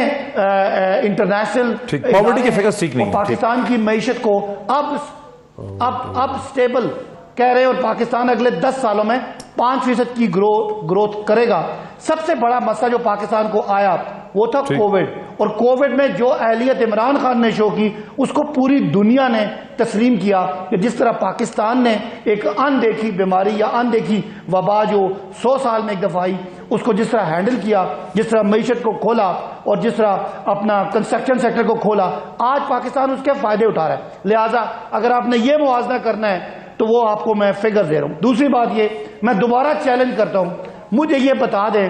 Speaker 7: इंटरनेशनल
Speaker 1: पॉवर्टी के फिगर्स ठीक नहीं,
Speaker 7: पाकिस्तान की मईशत को अब स्टेबल कह रहे हैं और पाकिस्तान अगले 10 सालों में 5% की ग्रोथ करेगा। सबसे बड़ा मसला जो पाकिस्तान को आया वो था कोविड, और कोविड में जो अहलियत इमरान खान ने शो की उसको पूरी दुनिया ने तस्लीम किया कि जिस तरह पाकिस्तान ने एक अनदेखी बीमारी या अनदेखी वबा जो 100 साल में एक दफा आई, उसको जिस तरह हैंडल किया, जिस तरह मईशत को खोला और जिस तरह अपना कंस्ट्रक्शन सेक्टर को खोला, आज पाकिस्तान उसके फायदे उठा रहा है। लिहाजा अगर आपने ये मुआवजा करना है तो वो आपको मैं फिगर दे रहा हूं। दूसरी बात ये, मैं दोबारा चैलेंज करता हूं, मुझे ये बता दें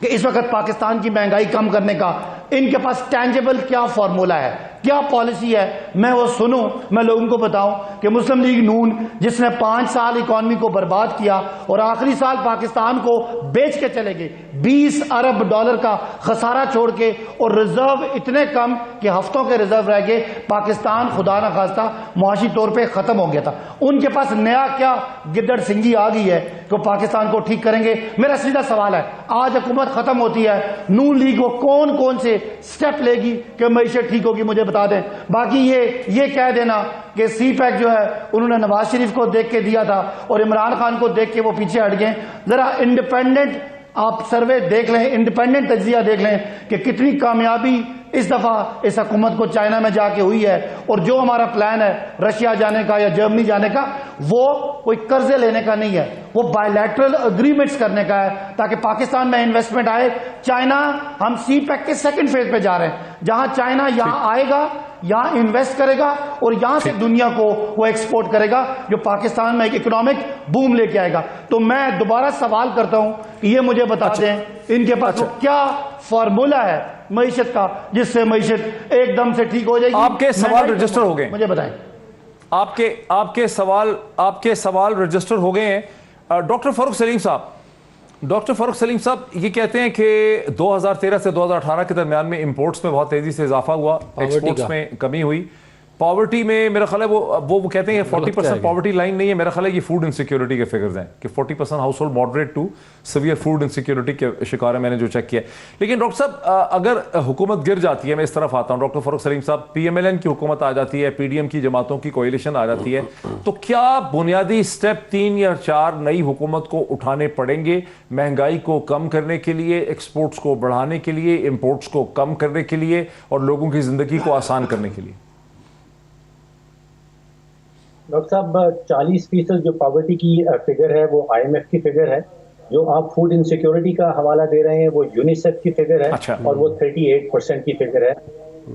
Speaker 7: कि इस वक्त पाकिस्तान की महंगाई कम करने का इनके पास टेंजेबल क्या फॉर्मूला है, क्या पॉलिसी है, मैं वो सुनूं, मैं लोगों को बताऊं कि मुस्लिम लीग नून जिसने 5 साल इकॉनमी को बर्बाद किया और आखिरी साल पाकिस्तान को बेच के चले गए, $20 अरब का खसारा छोड़ के, और रिजर्व इतने कम कि हफ्तों के रिजर्व रह गए, पाकिस्तान खुदा ना खास्ता मुआशी तौर पे खत्म हो गया था। उनके पास नया क्या गिद्दड़ सिंगी आ गई है कि पाकिस्तान को ठीक करेंगे? मेरा सीधा सवाल है, आज हुकूमत खत्म होती है, नून लीग वो कौन कौन से स्टेप लेगी कि मईशत ठीक होगी, मुझे बता दें। बाकी ये कह देना कि सी पैक जो है उन्होंने नवाज शरीफ को देख के दिया था और इमरान खान को देख के वो पीछे हट गए। जरा इंडिपेंडेंट आप सर्वे देख लें, इंडिपेंडेंट तज्जिया देख लें कि कितनी कामयाबी इस दफा इस हुकूमत को चाइना में जाके हुई है, और जो हमारा प्लान है रशिया जाने का या जर्मनी जाने का, वो कोई कर्जे लेने का नहीं है, वो बायलैटरल अग्रीमेंट्स करने का है ताकि पाकिस्तान में इन्वेस्टमेंट आए। चाइना, हम सी पैक के सेकंड फेज पे जा रहे हैं, जहां चाइना यहां आएगा, यहां इन्वेस्ट करेगा और यहां से दुनिया को वो एक्सपोर्ट करेगा, जो पाकिस्तान में एक इकोनॉमिक बूम लेके आएगा। तो मैं दोबारा सवाल करता हूं कि ये मुझे बता दें इनके पास वो क्या फॉर्मूला है मईशत का जिससे मईशत एकदम से ठीक हो जाएगी।
Speaker 1: आपके सवाल रजिस्टर हो गए,
Speaker 7: मुझे बताएं।
Speaker 1: आपके सवाल रजिस्टर हो गए हैं। डॉक्टर फारूक सलीम साहब ये कहते हैं कि 2013 से 2018 के दरमियान में इंपोर्ट्स में बहुत तेजी से इजाफा हुआ, एक्सपोर्ट्स में कमी हुई, पॉवर्टी में मेरा ख्याल है वो कहते हैं 40% पॉवर्टी लाइन नहीं है, मेरा ख्याल है ये फूड इनसिक्योरिटी के फिगर्स हैं कि 40% household moderate to severe food insecurity के शिकार है, मैंने जो चेक किया। लेकिन डॉक्टर साहब अगर हुकूमत गिर जाती है, मैं इस तरफ आता हूँ, डॉक्टर फारूक सलीम साहब, PMLN की हुकूमत आ जाती है, PDM की जमातों की कोएलिशन आ जाती है, तो क्या बुनियादी स्टेप 3 या 4 नई हुकूमत को उठाने पड़ेंगे महंगाई को कम करने के लिए, एक्सपोर्ट्स को बढ़ाने के लिए, इम्पोर्ट्स को कम करने के लिए और लोगों की जिंदगी को आसान करने के लिए?
Speaker 9: डॉक्टर साहब 40% जो पॉवर्टी की फिगर है वो IMF की फिगर है, जो आप फूड इनसिक्योरिटी का हवाला दे रहे हैं वो यूनिसेफ की फिगर है। अच्छा। और वो 38% की फिगर है।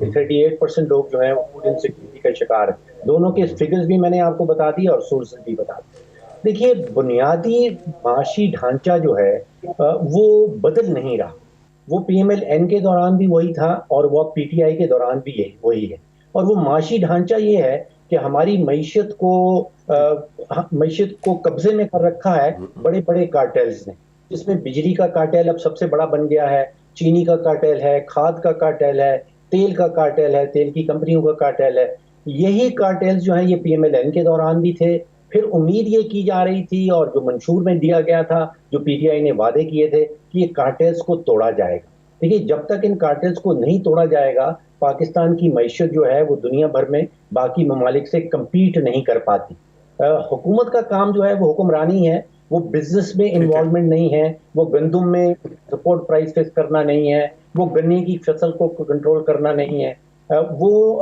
Speaker 9: 38% लोग जो है वो फूड इनसिक्योरिटी का शिकार है। दोनों के फिगर्स भी मैंने आपको बता दी और सोर्सेज भी बता दी। देखिए, बुनियादी माशी ढांचा जो है वो बदल नहीं रहा, वो PMLN के दौरान भी वही था और वो PTI के दौरान भी वही है। और वो माशी ढांचा ये है कि हमारी मईशत को कब्जे में कर रखा है बड़े बड़े कार्टेल्स ने, जिसमें बिजली का कार्टेल अब सबसे बड़ा बन गया है, चीनी का कार्टेल है, खाद का कार्टेल है, तेल का कार्टेल है, तेल की कंपनियों का कार्टेल है। यही कार्टेल्स जो हैं ये PMLN के दौरान भी थे। फिर उम्मीद ये की जा रही थी और जो मंशूर में दिया गया था, जो PTI ने वादे किए थे कि ये कार्टेल्स को तोड़ा जाएगा। देखिए, जब तक इन कार्टेल्स को नहीं तोड़ा जाएगा, पाकिस्तान की मईशत जो है वो दुनिया भर में बाकी ममालिक से कम्पीट नहीं कर पाती। हुकूमत का काम जो है वो हुक्मरानी है, वो बिजनेस में इन्वॉल्वमेंट नहीं है, वो गंदुम में सपोर्ट प्राइस फिक्स करना नहीं है, वो गन्ने की फसल को कंट्रोल करना नहीं है, वो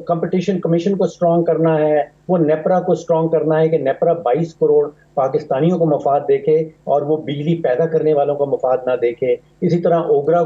Speaker 9: कंपटीशन कमीशन को स्ट्रॉन्ग करना है, वो नेपरा को स्ट्रॉन्ग करना है कि नेपरा 22 करोड़ पाकिस्तानियों को मफाद देखे और वो बिजली पैदा करने वालों को मफाद ना देखे। इसी तरह ओगरा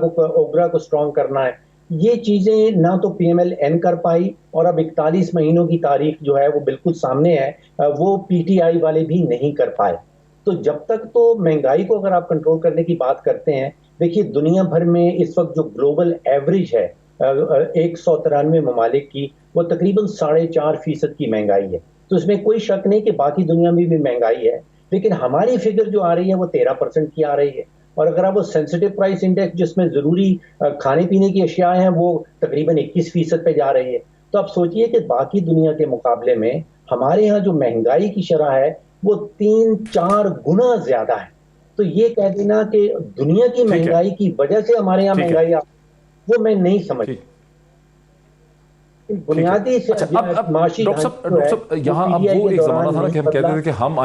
Speaker 9: को स्ट्रॉन्ग करना है। ये चीजें ना तो PMLN कर पाई और अब 41 महीनों की तारीख जो है वो बिल्कुल सामने है, वो PTI वाले भी नहीं कर पाए। तो जब तक तो महंगाई को अगर आप कंट्रोल करने की बात करते हैं, देखिए दुनिया भर में इस वक्त जो ग्लोबल एवरेज है 193 ममालिक की, वो तकरीबन 4.5% की महंगाई है। तो इसमें कोई शक नहीं कि बाकी दुनिया में भी महंगाई है, लेकिन हमारी फिगर जो आ रही है वो 13% की आ रही है। और अगर आप वो सेंसिटिव प्राइस इंडेक्स जिसमें जरूरी खाने पीने की अशिया हैं वो तकरीबन 21% पे जा रही है। तो आप सोचिए कि बाकी दुनिया के मुकाबले में हमारे यहाँ जो महंगाई की शरह है वो 3-4 गुना ज्यादा है। तो ये कह देना कि दुनिया की महंगाई की वजह से हमारे यहाँ महंगाई वो मैं नहीं समझ। बुनियादी माशी
Speaker 1: डॉक्टर साहब यहाँ अब वो एक जमाना था ना कि हम कहते थे कि हम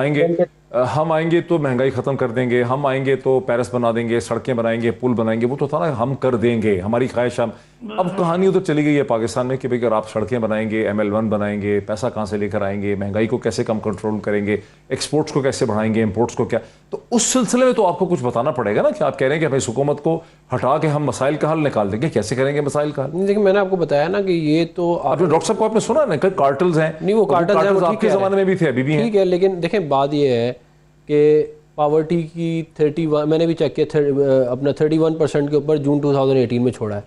Speaker 1: आएंगे तो महंगाई खत्म कर देंगे, हम आएंगे तो पेरिस बना देंगे, सड़कें बनाएंगे, पुल बनाएंगे, वो तो था ना हम कर देंगे, हमारी ख्वाहिश। अब कहानी उधर चली गई है पाकिस्तान में कि भाई अगर आप सड़कें बनाएंगे, ML1 बनाएंगे, पैसा कहाँ से लेकर आएंगे, महंगाई को कैसे कम कंट्रोल करेंगे, एक्सपोर्ट्स को कैसे बढ़ाएंगे, इंपोर्ट्स को क्या। तो उस सिलसिले में तो आपको कुछ बताना पड़ेगा ना कि आप कह रहे हैं कि भाई हुकूमत को हटा के हम मसाइल का हल निकाल देंगे, कैसे करेंगे मसाइल का हल?
Speaker 8: देखिए, मैंने आपको बताया ना कि ये तो
Speaker 1: डॉक्टर साहब को आपने सुना ना कार्टल्स हैं,
Speaker 8: नहीं वो कार्टल्स
Speaker 1: आपके जमाने में भी थे, अभी भी हैं।
Speaker 8: ठीक है, लेकिन देखें बात ये है कि पावर्टी की 31, मैंने भी चेक किया, अपना 31% के ऊपर जून 2018 में छोड़ा है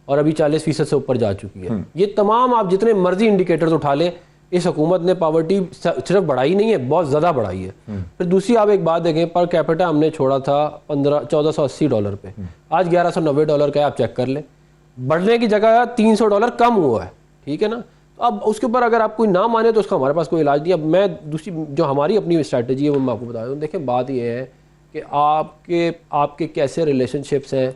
Speaker 8: और अभी 40% से ऊपर जा चुकी है। ये तमाम आप जितने मर्जी इंडिकेटर्स उठा लें, इस हुकूमत ने पावर्टी सिर्फ बढ़ाई नहीं है, बहुत ज़्यादा बढ़ाई है। फिर दूसरी आप एक बात देखें, पर कैपिटा हमने छोड़ा था $1480 पे, आज $1190 का है, आप चेक कर लें। बढ़ने की जगह $300 कम हुआ है, ठीक है ना। तो अब उसके ऊपर अगर आप कोई ना माने तो उसका हमारे पास कोई इलाज नहीं। अब मैं दूसरी जो हमारी अपनी स्ट्रैटेजी है वो मैं आपको बता दूँ। देखें, बात ये है कि आपके कैसे रिलेशनशिप्स हैं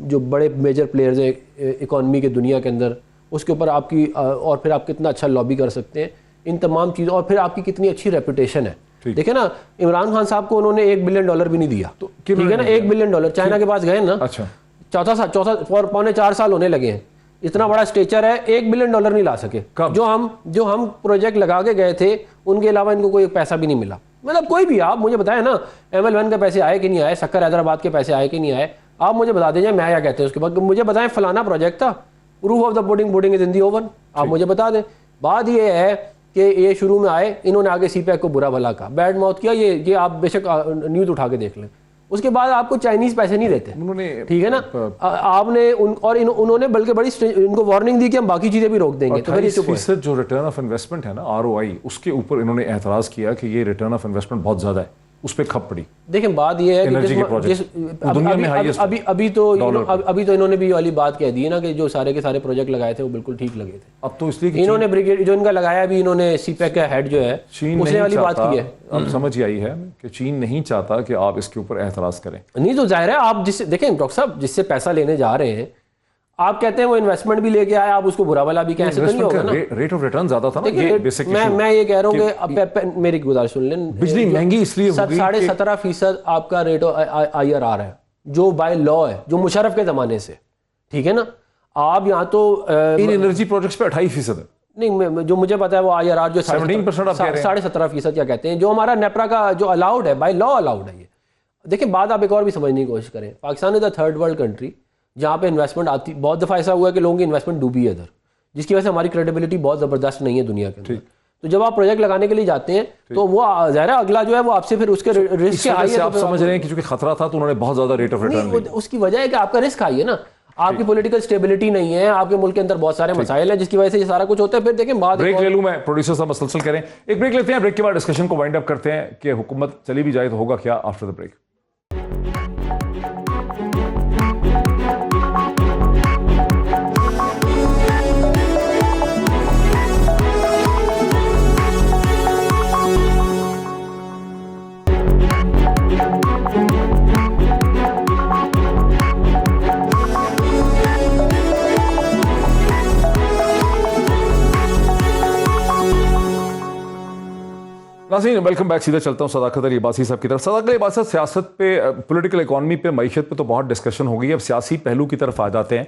Speaker 8: जो बड़े मेजर प्लेयर्स हैं इकॉनमी के दुनिया के अंदर, उसके ऊपर आपकी और फिर आप कितना अच्छा लॉबी कर सकते हैं, इन तमाम चीज़ों, और फिर आपकी कितनी अच्छी रेपुटेशन है। देखिए ना, इमरान खान साहब को उन्होंने $1 बिलियन भी नहीं दिया, तो ठीक है ना, $1 बिलियन चाइना के पास गए ना,
Speaker 1: अच्छा
Speaker 8: चौथा पौने 4 साल होने लगे हैं, इतना बड़ा स्टेचर है, $1 बिलियन नहीं ला सके। जो हम प्रोजेक्ट लगा के गए थे, उनके अलावा इनको कोई पैसा भी नहीं मिला। मतलब कोई भी, आप मुझे बताएं ना, ML1 के पैसे आए कि नहीं आए, शक्कर हैदराबाद के पैसे आए कि नहीं आए, आप मुझे बता दीजिए, मैं क्या कहते हैं उसके बाद मुझे बताएं फलाना प्रोजेक्ट था, proof of the pudding is in the oven, आप मुझे बता दें। बात ये है कि ये शुरू में आए, इन्होंने आगे CPEC को बुरा भला कहा, बैड माउथ किया, ये आप बेशक न्यूज़ उठा के देख लें। उसके बाद आपको चाइनीज पैसे नहीं देते, ठीक है ना, आपने उन्होंने बल्कि बड़ी इनको वार्निंग दी कि हम बाकी चीजें भी रोक देंगे। तो
Speaker 1: 28% जो रिटर्न ऑफ इन्वेस्टमेंट है ना, ROI, उसके ऊपर इन्होंने एतराज किया कि ये रिटर्न ऑफ इन्वेस्टमेंट बहुत ज्यादा है, उस पर खप पड़ी।
Speaker 8: देखें, बात ये है कि अभी तो इन्होंने भी वाली बात कह दी है ना कि जो सारे के सारे प्रोजेक्ट लगाए थे वो बिल्कुल ठीक लगे थे।
Speaker 1: अब तो इसलिए
Speaker 8: इन्होंने ब्रिगेड जो इनका लगाया, अभी इन्होंने CPEC का हेड जो है उसने वाली बात की है।
Speaker 1: अब समझ आई है कि चीन नहीं चाहता कि आप इसके ऊपर एतराज करें।
Speaker 8: नहीं तो जाहिर है, आप जिससे देखें डॉक्टर साहब, जिससे पैसा लेने जा रहे हैं, आप कहते हैं वो इन्वेस्टमेंट भी लेके आया, आप उसको बुरा भला भी कैसे नहीं होगा ना।
Speaker 1: रेट ऑफ रिटर्न ज्यादा था ना, ये बेसिक
Speaker 8: मैं ये कह रहा हूँ कि मेरी गुजारिश सुन लें,
Speaker 1: बिजली महंगी इसलिए होगी
Speaker 8: 17.5% आपका रेट IRR है, जो बाय लॉ है, जो मुशर्रफ के जमाने से, ठीक है ना। आप यहाँ तो
Speaker 1: इन एनर्जी प्रोजेक्ट्स पे 28% है।
Speaker 8: नहीं, जो मुझे पता है वो IRR जो
Speaker 1: 17%
Speaker 8: 17.5% क्या कहते हैं, जो हमारा नेपरा का जो अलाउड है, बाय लॉ अलाउड है। ये देखिए, बात आप एक और भी समझने की कोशिश करें, Pakistan is the third world country जहाँ पे इन्वेस्टमेंट आती, बहुत दफ़ा ऐसा हुआ है कि लोगों की इन्वेस्टमेंट डूबी है इधर, जिसकी वजह से हमारी क्रेडिबिलिटी बहुत ज़बरदस्त नहीं है दुनिया के अंदर। तो जब आप प्रोजेक्ट लगाने के लिए जाते हैं तो वो ज़ाहिर है अगला जो है वो आपसे फिर उसके रिस्क के हाई है,
Speaker 1: आप समझ रहे हैं कि चूंकि खतरा था तो उन्होंने बहुत ज़्यादा रेट ऑफ रिटर्न,
Speaker 8: उसकी वजह है कि आपका रिस्क हाई है ना, आपकी पॉलिटिकल स्टेबिलिटी नहीं है, आपके मुल्क के अंदर बहुत सारे मसाइल हैं जिसकी वजह से ये सारा कुछ होता है। फिर देखें, बाद
Speaker 1: ब्रेक ले लूं मैं, प्रोड्यूसर साहब मसलसल करें, एक ब्रेक लेते हैं, ब्रेक के बाद डिस्कशन को वाइंड अप करते हैं कि हुकूमत चली भी जाए तो होगा क्या आफ्टर द ब्रेक। नाज़रीन, वेलकम बैक। सीधा चलता हूँ सदाकत अली अब्बासी साहब की तरफ। सदाकत अली अब्बासी, सियासत पे, पॉलिटिकल इकॉनमी पे, मईशत पे तो बहुत डिस्कशन हो गई है, अब सियासी पहलू की तरफ आ जाते हैं।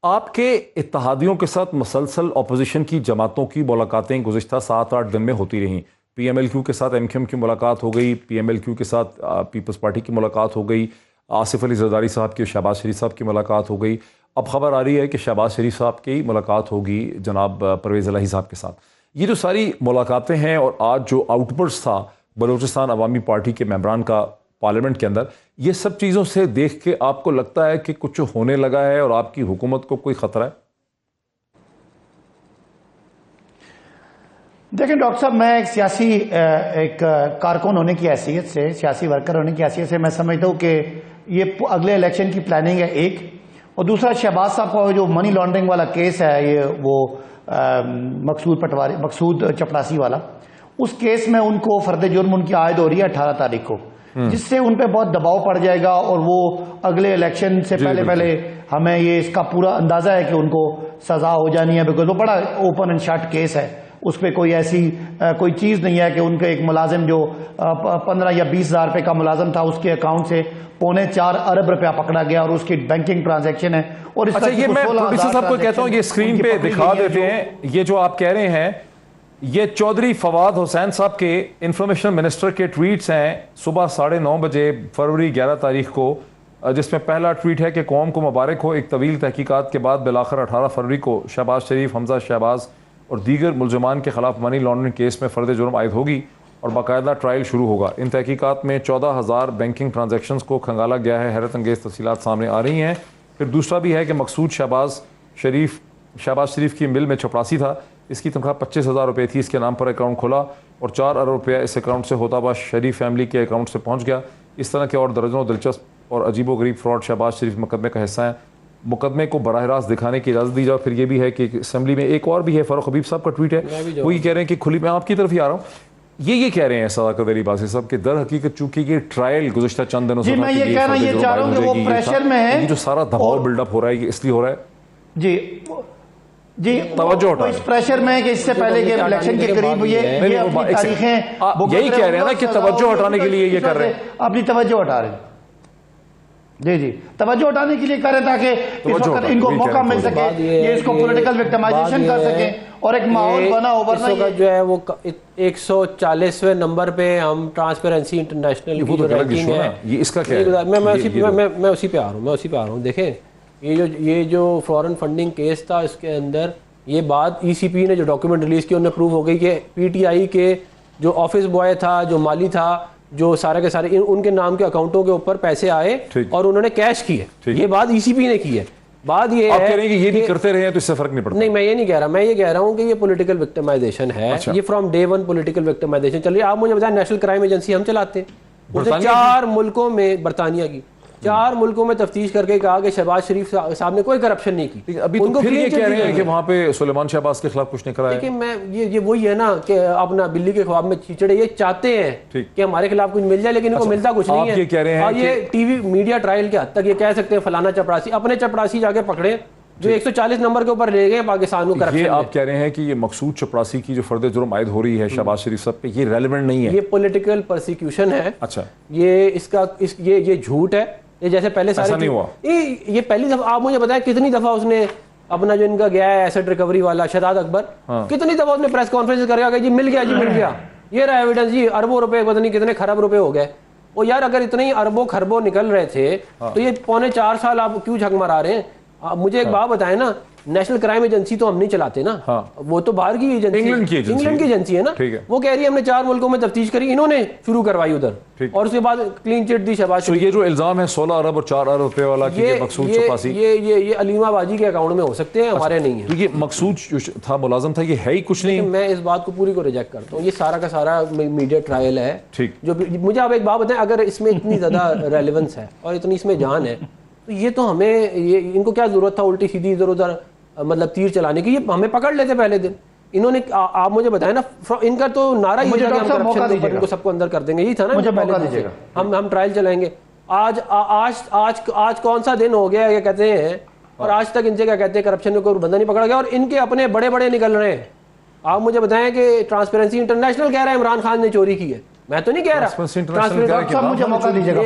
Speaker 1: आपके इत्तेहादियों के साथ मसलसल अपोजिशन की जमातों की मुलाकातें गुज़िश्ता 7-8 दिन में होती रहीं। PMLQ के साथ MQM की मुलाकात हो गई, PMLQ के साथ पीपल्स पार्टी की मुलाकात हो गई, आसिफ अली जरदारी साहब की, शहबाज शरीफ साहब की मुलाकात हो गई। अब खबर आ रही है कि शहबाज शरीफ साहब की मुलाकात होगी जनाब परवेज़ इलाही साहब के साथ। ये जो सारी मुलाकातें हैं और आज जो आउटबर्स्ट था बलूचिस्तान अवामी पार्टी के मेंबरान का पार्लियामेंट के अंदर, ये सब चीज़ों से देख के आपको लगता है कि कुछ होने लगा है और आपकी हुकूमत को कोई ख़तरा है?
Speaker 7: देखिए डॉक्टर साहब, मैं एक सियासी एक कारकुन होने की हैसियत से, सियासी वर्कर होने की हैसियत से मैं समझता हूँ कि ये अगले इलेक्शन की प्लानिंग है एक, और दूसरा शहबाज साहब का जो मनी लॉन्ड्रिंग वाला केस है, ये वो मकसूद चपरासी वाला, उस केस में उनको फर्द जुर्म उनकी आयद हो रही है 18 तारीख को, जिससे उन पर बहुत दबाव पड़ जाएगा और वो अगले इलेक्शन से पहले हमें ये इसका पूरा अंदाजा है कि उनको सजा हो जानी है, बिकॉज वो बड़ा ओपन एंड शट केस है। उस पर कोई ऐसी कोई चीज़ नहीं है कि उनका एक मुलाजिम जो 15 या 20 हज़ार रुपये का मुलाजिम था, उसके अकाउंट से 4.25 अरब रुपया पकड़ा गया और उसकी बैंकिंग ट्रांजैक्शन है। और
Speaker 1: अच्छा, ये मैं प्रोड्यूसर साहब को कहता हूँ, ये स्क्रीन पे दिखा देते हैं, ये जो आप कह रहे हैं ये चौधरी फवाद हुसैन साहब के इंफॉर्मेशन मिनिस्टर के ट्वीट्स हैं सुबह 9:30 बजे फरवरी 11 तारीख को, जिसमें पहला ट्वीट है कि कौम को मुबारक हो, एक तवील तहकीकात के बाद बिलाखिर 18 फरवरी को शहबाज शरीफ, हमजा शहबाज और दीगर मुलजमान के खिलाफ मनी लॉन्ड्रिंग केस में फर्द जुर्म आयद होगी और बाकायदा ट्रायल शुरू होगा। इन तहकीकात में 14,000 बैंकिंग ट्रांजैक्शंस को खंगाला गया है। हैरत अंगेज़ तफसीलात सामने आ रही हैं। फिर दूसरा भी है कि मकसूद शहबाज शरीफ की मिल में चपरासी था। इसकी तनख्वाह 25,000 रुपये थी। इसके नाम पर अकाउंट खोला और 4 अरब रुपया इस अकाउंट से होता हुआ शरीफ फैमिली के अकाउंट से पहुँच गया। इस तरह के और दर्जनों दिलचस्प और अजीबो गरीब फ्रॉड शहबाज शरीफ मुकदमे का हिस्सा है। मुकदमे को बराह रास्त दिखाने की इजाज़त दी जाए। फिर ये भी है कि असेंबली में एक और भी है, फ़ारूक हबीब साहब का ट्वीट है, वो ये कह रहे हैं कि खुली, मैं आपकी तरफ ही आ रहा हूँ, ये कह रहे हैं सदाकत अली बासी साहब कि दर हकीकत चूंकि ये ट्रायल गुज़श्ता चंद दिनों से
Speaker 7: मैं ये कह रहा हूं, ये चाह रहा हूं कि वो प्रेशर में है,
Speaker 1: जो सारा दबाव बिल्डअप हो रहा है ये इसलिए हो रहा है
Speaker 7: जी
Speaker 1: तवज्जो हटा
Speaker 7: इस प्रेशर में है कि इससे पहले के इलेक्शन के करीब ये अपनी तारीखें
Speaker 1: यही कह रहे हैं ना कि तवज्जो हटाने के लिए ये कर रहे हैं,
Speaker 7: अपनी तवज्जो हटा रहे हैं। जी तवज्जो हटाने के लिए कर रहे ताकि इस वक्त इनको मौका मिल सके, ये इसको पॉलिटिकल विक्टिमाइजेशन कर सके और एक माहौल बना हो। वरना
Speaker 8: जो है वो 140वें नंबर पे हम ट्रांसपेरेंसी इंटरनेशनल की जो रैंकिंग है,
Speaker 1: ये इसका क्या है?
Speaker 8: मैं उसी पे आ रहा हूँ। देखें ये जो फॉरेन फंडिंग केस था, इसके अंदर ये बात ECP ने जो डॉक्यूमेंट रिलीज किया उन्हें प्रूव हो गई कि PTI के जो ऑफिस बॉय था, जो माली था, जो सारे के सारे उनके नाम के अकाउंटों के ऊपर पैसे आए और उन्होंने कैश किए। ये बात ECP ने की है। बात ये
Speaker 1: आप कह रहे हैं कि ये भी करते रहे हैं तो इससे फर्क नहीं पड़ता?
Speaker 8: नहीं, मैं ये नहीं कह रहा, मैं ये कह रहा हूँ कि ये पॉलिटिकल विक्टिमाइजेशन है। ये from day one political victimisation चल रही है। आप मुझे बताएं, नेशनल क्राइम एजेंसी हम चलाते हैं, उसने 4 मुल्कों में, बरतानिया की 4 मुल्कों में तफ्तीश करके कहा कि शहबाज शरीफ साहब ने कोई करप्शन नहीं की।
Speaker 1: अभी तो फिर ये कह रहे हैं कि वहां पे सुलेमान शहबाज के खिलाफ कुछ नहीं कराया।
Speaker 8: लेकिन मैं ये वही है ना कि अपना बिल्ली के ख्वाब में चीचड़े, ये चाहते हैं कि हमारे खिलाफ कुछ मिल जाए, लेकिन इनको मिलता कुछ नहीं है।
Speaker 1: ये कह रहे हैं
Speaker 8: और ये टीवी मीडिया ट्रायल के हद तक ये कह सकते हैं फलाना चपरासी, अपने चपरासी जाके पकड़े जो 140 नंबर के ऊपर ले गए पाकिस्तान को करप्शन।
Speaker 1: ये आप कह रहे हैं कि ये मकसूद चपरासी की जो फर्द जुर्म आयद हो रही है शहबाज शरीफ साहब पे, ये रेलेवेंट नहीं है,
Speaker 8: ये पॉलिटिकल परसिक्यूशन है।
Speaker 1: अच्छा,
Speaker 8: ये झूठ है। ये जैसे पहले सारे
Speaker 1: नहीं हुआ,
Speaker 8: ये पहली दफा। आप मुझे बताएं कितनी दफा उसने अपना जो इनका गया है एसेट रिकवरी वाला शहजाद अकबर, कितनी दफा उसने प्रेस कॉन्फ्रेंस करके जी मिल गया, ये रहा एविडेंस जी, अरबों रुपए, पता नहीं कितने खरब रुपए हो गए। और यार अगर इतने ही अरबों खरबों निकल रहे थे तो ये 4.25 साल आप क्यों झक मरा रहे हैं? मुझे एक बात बताएं ना, नेशनल क्राइम एजेंसी तो हम नहीं चलाते ना, वो तो बाहर की एजेंसी, इंग्लैंड की एजेंसी है ना। वो कह रही है हमने 4 मुल्कों में तफ्तीश करी, इन्होंने शुरू करवाई उधर, और उसके बाद क्लीन चिट दी शहबाज।
Speaker 1: तो ये जो इल्जाम है 16 अरब और 4 अरब रुपए वाला कि मकसूद चपरासी,
Speaker 8: ये अलीमा बाजी के अकाउंट में हो सकते हैं, हमारे नहीं है।
Speaker 1: तो ये मकसूद जो था, मुलाजम था, ये है ही कुछ नहीं।
Speaker 8: मैं इस बात को पूरी को रिजेक्ट करता हूँ। ये सारा का सारा मीडिया ट्रायल है।
Speaker 1: ठीक,
Speaker 8: जो मुझे आप एक बात बताएं, अगर इसमें इतनी ज्यादा रेलेवेंस है और इतनी इसमें जान है, तो ये तो हमें, ये इनको क्या जरूरत था उल्टी सीधी इधर उधर मतलब तीर चलाने की? ये हमें पकड़ लेते पहले दिन। इन्होंने आप मुझे बताएं ना, इनका तो नारा ये था कि हम करप्शन पर इनको सबको अंदर कर देंगे, यही था ना।
Speaker 7: मुझे मौका दीजिएगा,
Speaker 8: हम ट्रायल चलाएंगे। आज कौन सा दिन हो गया ये कहते हैं, और आज तक इनसे क्या कहते हैं, करप्शन में कोई बंदा नहीं पकड़ा गया, और इनके अपने बड़े बड़े निकल रहे हैं। आप मुझे बताएं कि ट्रांसपेरेंसी इंटरनेशनल कह रहा है इमरान खान ने चोरी की है, मैं तो नहीं कह रहा।
Speaker 7: मुझे मौका दीजिएगा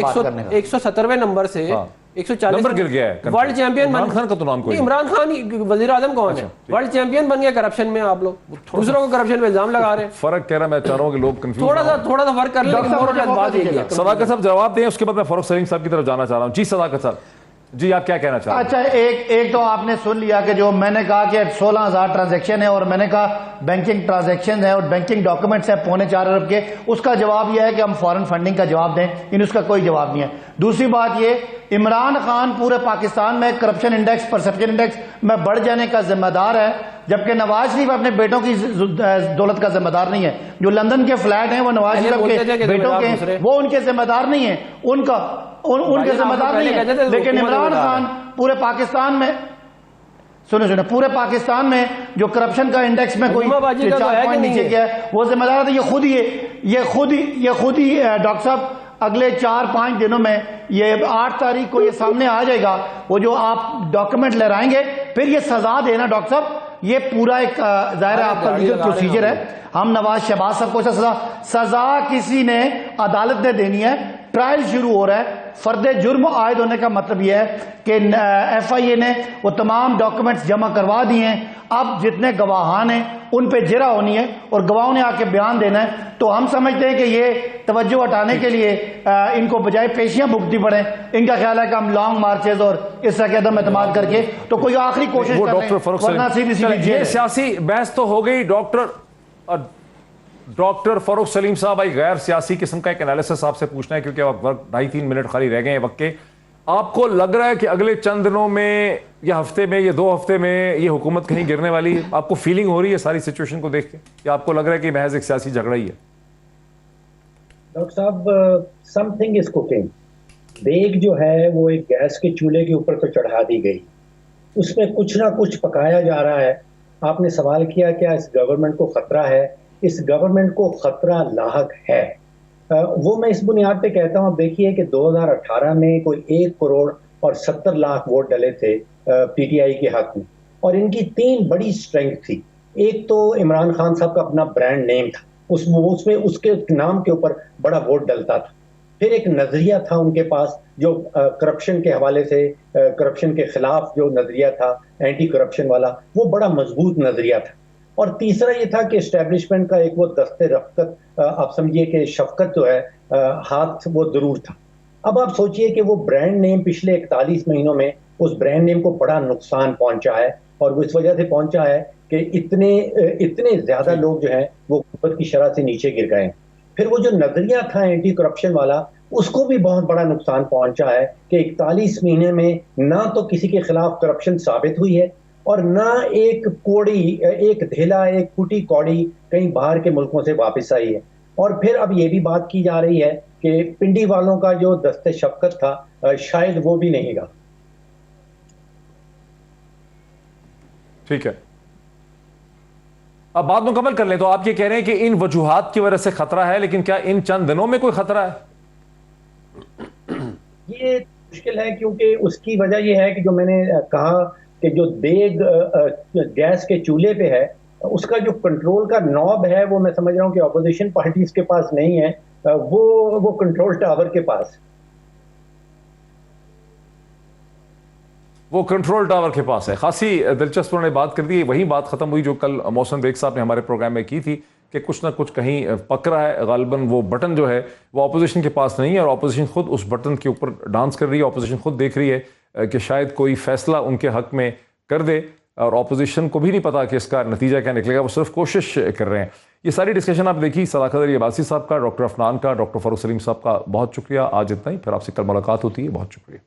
Speaker 8: 170वें नंबर से 140
Speaker 1: नंबर गिर गया है।
Speaker 8: वर्ल्ड चैंपियन
Speaker 1: इमरान खान का तो नाम कोई,
Speaker 8: इमरान खान वजीर आजम कौन है? वर्ल्ड चैंपियन बन गया करप्शन में। आप लोग दूसरों को करप्शन में इल्जाम लगा रहे हैं।
Speaker 1: फर्क कह रहा, मैं चाह रहा हूं कि लोग कंफ्यूज
Speaker 8: थोड़ा सा फर्क कर लें।
Speaker 1: सदाकत साहब जवाब दें, उसके बाद मैं फारूक सलीम साहब की तरफ जाना चाह रहा हूं। जी सदाकत साहब, जी आप क्या कहना चाह रहे हैं?
Speaker 7: अच्छा, एक तो आपने सुन लिया कि जो मैंने कहा कि 16,000 ट्रांजैक्शन है, और मैंने कहा बैंकिंग ट्रांजैक्शन है और बैंकिंग डॉक्यूमेंट्स है 4.25 अरब के। उसका जवाब यह है कि हम फॉरेन फंडिंग का जवाब दें, इन उसका कोई जवाब नहीं है। दूसरी बात ये, इमरान खान पूरे पाकिस्तान में करप्शन इंडेक्स, परसेप्शन इंडेक्स में बढ़ जाने का जिम्मेदार है, जबकि नवाज शरीफ अपने बेटों की दौलत का जिम्मेदार नहीं है। जो लंदन के फ्लैट हैं वो नवाज शरीफ के बेटों के, वो उनके जिम्मेदार नहीं है, उनके जिम्मेदार नहीं है। लेकिन इमरान खान पूरे पाकिस्तान में, सुने पूरे पाकिस्तान में जो करप्शन का इंडेक्स में कोई 4 पॉइंट नीचे गया है, वो जिम्मेदार है। ये खुद ही डॉक्टर साहब अगले 4-5 दिनों में, ये 8 तारीख को ये सामने आ जाएगा, वो जो आप डॉक्यूमेंट लहराएंगे, फिर ये सजा देना डॉक्टर साहब, ये पूरा एक जाहिर है आपका लीगल प्रोसीजर है। हम नवाज शहबाज साहब को सजा किसी ने, अदालत ने देनी है। ट्रायल शुरू हो रहा है। फर्द जुर्म आयद होने का मतलब यह है कि FIA ने वो तमाम डॉक्यूमेंट्स जमा करवा दिए हैं। अब जितने गवाहान हैं उन पे जिरा होनी है और गवाहों ने आके बयान देना है। तो हम समझते हैं कि ये तवज्जो हटाने के लिए इनको बजाय पेशियां भुगतनी पड़े। इनका ख्याल है कि हम लॉन्ग मार्चेज और इस तरह के अदम एतमाद करके तो कोई आखिरी कोशिश
Speaker 1: डॉक्टर
Speaker 7: वरना सीधी
Speaker 1: सियासी बहस तो हो गई। डॉक्टर डॉक्टर फरूख सलीम साहब, भाई गैर सियासी किस्म का एक एनालिसिस आपसे पूछना है क्योंकि अब वक्त 2.5-3 मिनट खाली रह गए हैं वक्त के। आपको लग रहा है कि अगले चंद दिनों में या हफ्ते में या 2 हफ्ते में ये हुकूमत कहीं गिरने वाली है? आपको फीलिंग हो रही है सारी सिचुएशन को देख के, या आपको लग रहा है कि महज एक सियासी झगड़ा ही है?
Speaker 9: डॉक्टर साहब, समथिंग इज कुकिंग। देग जो है वो एक गैस के चूल्हे के ऊपर तो चढ़ा दी गई, उसमें कुछ ना कुछ पकाया जा रहा है। आपने सवाल किया क्या इस गवर्नमेंट को खतरा है? इस गवर्नमेंट को खतरा लाहक है। वो मैं इस बुनियाद पे कहता हूँ, देखिए कि 2018 में कोई 1 करोड़ और 70 लाख वोट डले थे पीटीआई के हक में, और इनकी 3 बड़ी स्ट्रेंथ थी। एक तो इमरान खान साहब का अपना ब्रांड नेम था, उसमें उसके नाम के ऊपर बड़ा वोट डलता था। फिर एक नजरिया था उनके पास जो करप्शन के हवाले से, करप्शन के खिलाफ जो नजरिया था, एंटी करप्शन वाला, वो बड़ा मजबूत नजरिया था। और तीसरा ये था कि एस्टेब्लिशमेंट का एक वो दस्ते रफ्कत, आप समझिए कि शफकत जो है हाथ, वो जरूर था। अब आप सोचिए कि वो ब्रांड नेम पिछले 41 महीनों में उस ब्रांड नेम को बड़ा नुकसान पहुंचा है, और वो इस वजह से पहुंचा है कि इतने ज्यादा लोग जो हैं वो हुकूमत की शरह से नीचे गिर गए। फिर वो जो नजरिया था एंटी करप्शन वाला, उसको भी बहुत बड़ा नुकसान पहुंचा है कि 41 महीने में ना तो किसी के खिलाफ करप्शन साबित हुई है, और ना एक धेला, एक फूटी कौड़ी कहीं बाहर के मुल्कों से वापस आई है। और फिर अब ये भी बात की जा रही है कि पिंडी वालों का जो दस्ते शफकत था, शायद वो भी नहीं रहा।
Speaker 1: ठीक है, अब बात मुकम्मल कर लें तो आप ये कह रहे हैं कि इन वजूहात की वजह से खतरा है, लेकिन क्या इन चंद दिनों में कोई खतरा है?
Speaker 9: ये मुश्किल है, क्योंकि उसकी वजह यह है कि जो मैंने कहा कि जो देग गैस के चूल्हे पे है, उसका जो कंट्रोल का नॉब है वो मैं समझ रहा हूँ कि ऑपोजिशन पार्टीज के पास नहीं है, वो कंट्रोल टावर के पास,
Speaker 1: वो कंट्रोल टावर के पास है। खासी दिलचस्प उन्होंने बात कर दी। वही बात खत्म हुई जो कल मोहसिन बेग साहब ने हमारे प्रोग्राम में की थी कि कुछ ना कुछ कहीं पक रहा है। गालिबन वो बटन जो है वो ऑपोजिशन के पास नहीं है, और ऑपोजिशन खुद उस बटन के ऊपर डांस कर रही है। ऑपोजिशन खुद देख रही है कि शायद कोई फैसला उनके हक में कर दे, और ऑपोजिशन को भी नहीं पता कि इसका नतीजा क्या निकलेगा, वो सिर्फ कोशिश कर रहे हैं। ये सारी डिस्कशन आप देखी सदाकत अली अब्बासी साहब का, डॉक्टर अफनान का, डॉक्टर फरूख सलीम साहब का बहुत शुक्रिया। आज इतना ही, फिर आपसे कल मुलाकात होती है। बहुत शुक्रिया।